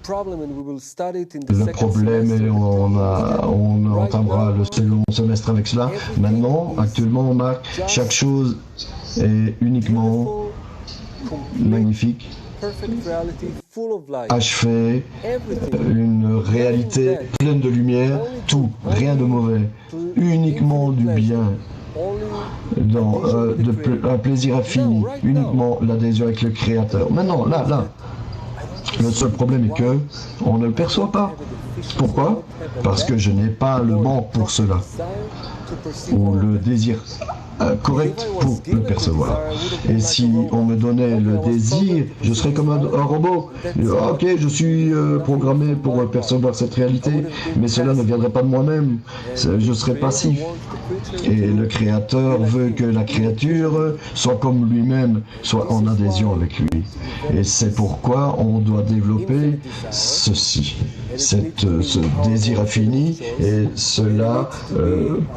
le problème, et on entamera le second semestre avec cela. Maintenant, actuellement, on marque chaque chose est uniquement magnifique, achevé, une réalité pleine de lumière, tout, rien de mauvais, uniquement du bien, dans un plaisir infini, uniquement l'adhésion avec le Créateur. Maintenant, là. Le seul problème est que on ne le perçoit pas. Pourquoi? Parce que je n'ai pas le manque pour cela, ou le désir correct pour le percevoir. Et si on me donnait le désir, je serais comme un robot. Ok, je suis programmé pour percevoir cette réalité, mais cela ne viendrait pas de moi-même. Je serais passif. Et le Créateur veut que la créature soit comme lui-même, soit en adhésion avec lui. Et c'est pourquoi on doit développer ceci. ce désir infini, et cela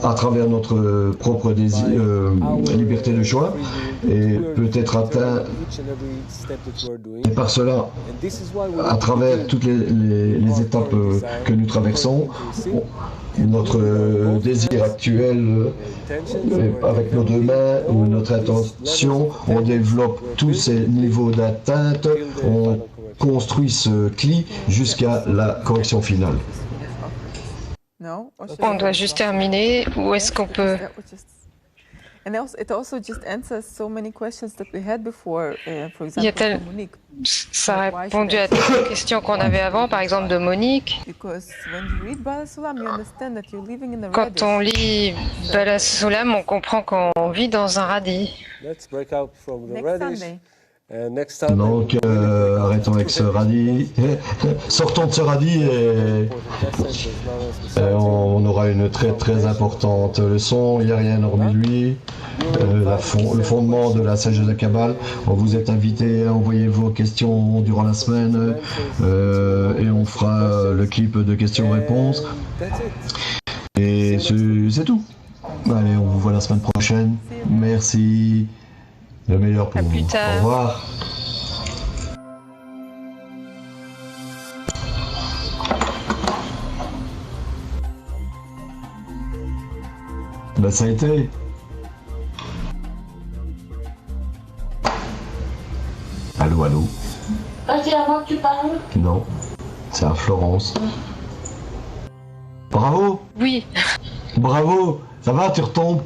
à travers notre propre désir, liberté de choix, et peut être atteint et par cela, à travers toutes les étapes que nous traversons, notre désir actuel, avec nos deux mains ou notre intention, on développe tous ces niveaux d'atteinte, on construit ce CLI jusqu'à la correction finale. On doit juste terminer, ou est-ce qu'on peut... Ça a répondu à toutes les questions qu'on avait avant, par exemple de Monique. Quand on lit Bala Sulam, on comprend qu'on vit dans un radis. Donc, arrêtons avec ce radis. Sortons de ce radis et on aura une très importante leçon. Il n'y a rien hormis lui. Le fondement de la sagesse de Kabbale. On vous est invité à envoyer vos questions durant la semaine et on fera le clip de questions-réponses. Et c'est tout. Allez, on vous voit la semaine prochaine. Merci. Le meilleur pour vous. Au revoir. Ben, ça a été. Allô, allô. C'est à moi que tu parles? Non, c'est à Florence. Bravo. Oui. Bravo. Ça va, tu retombes.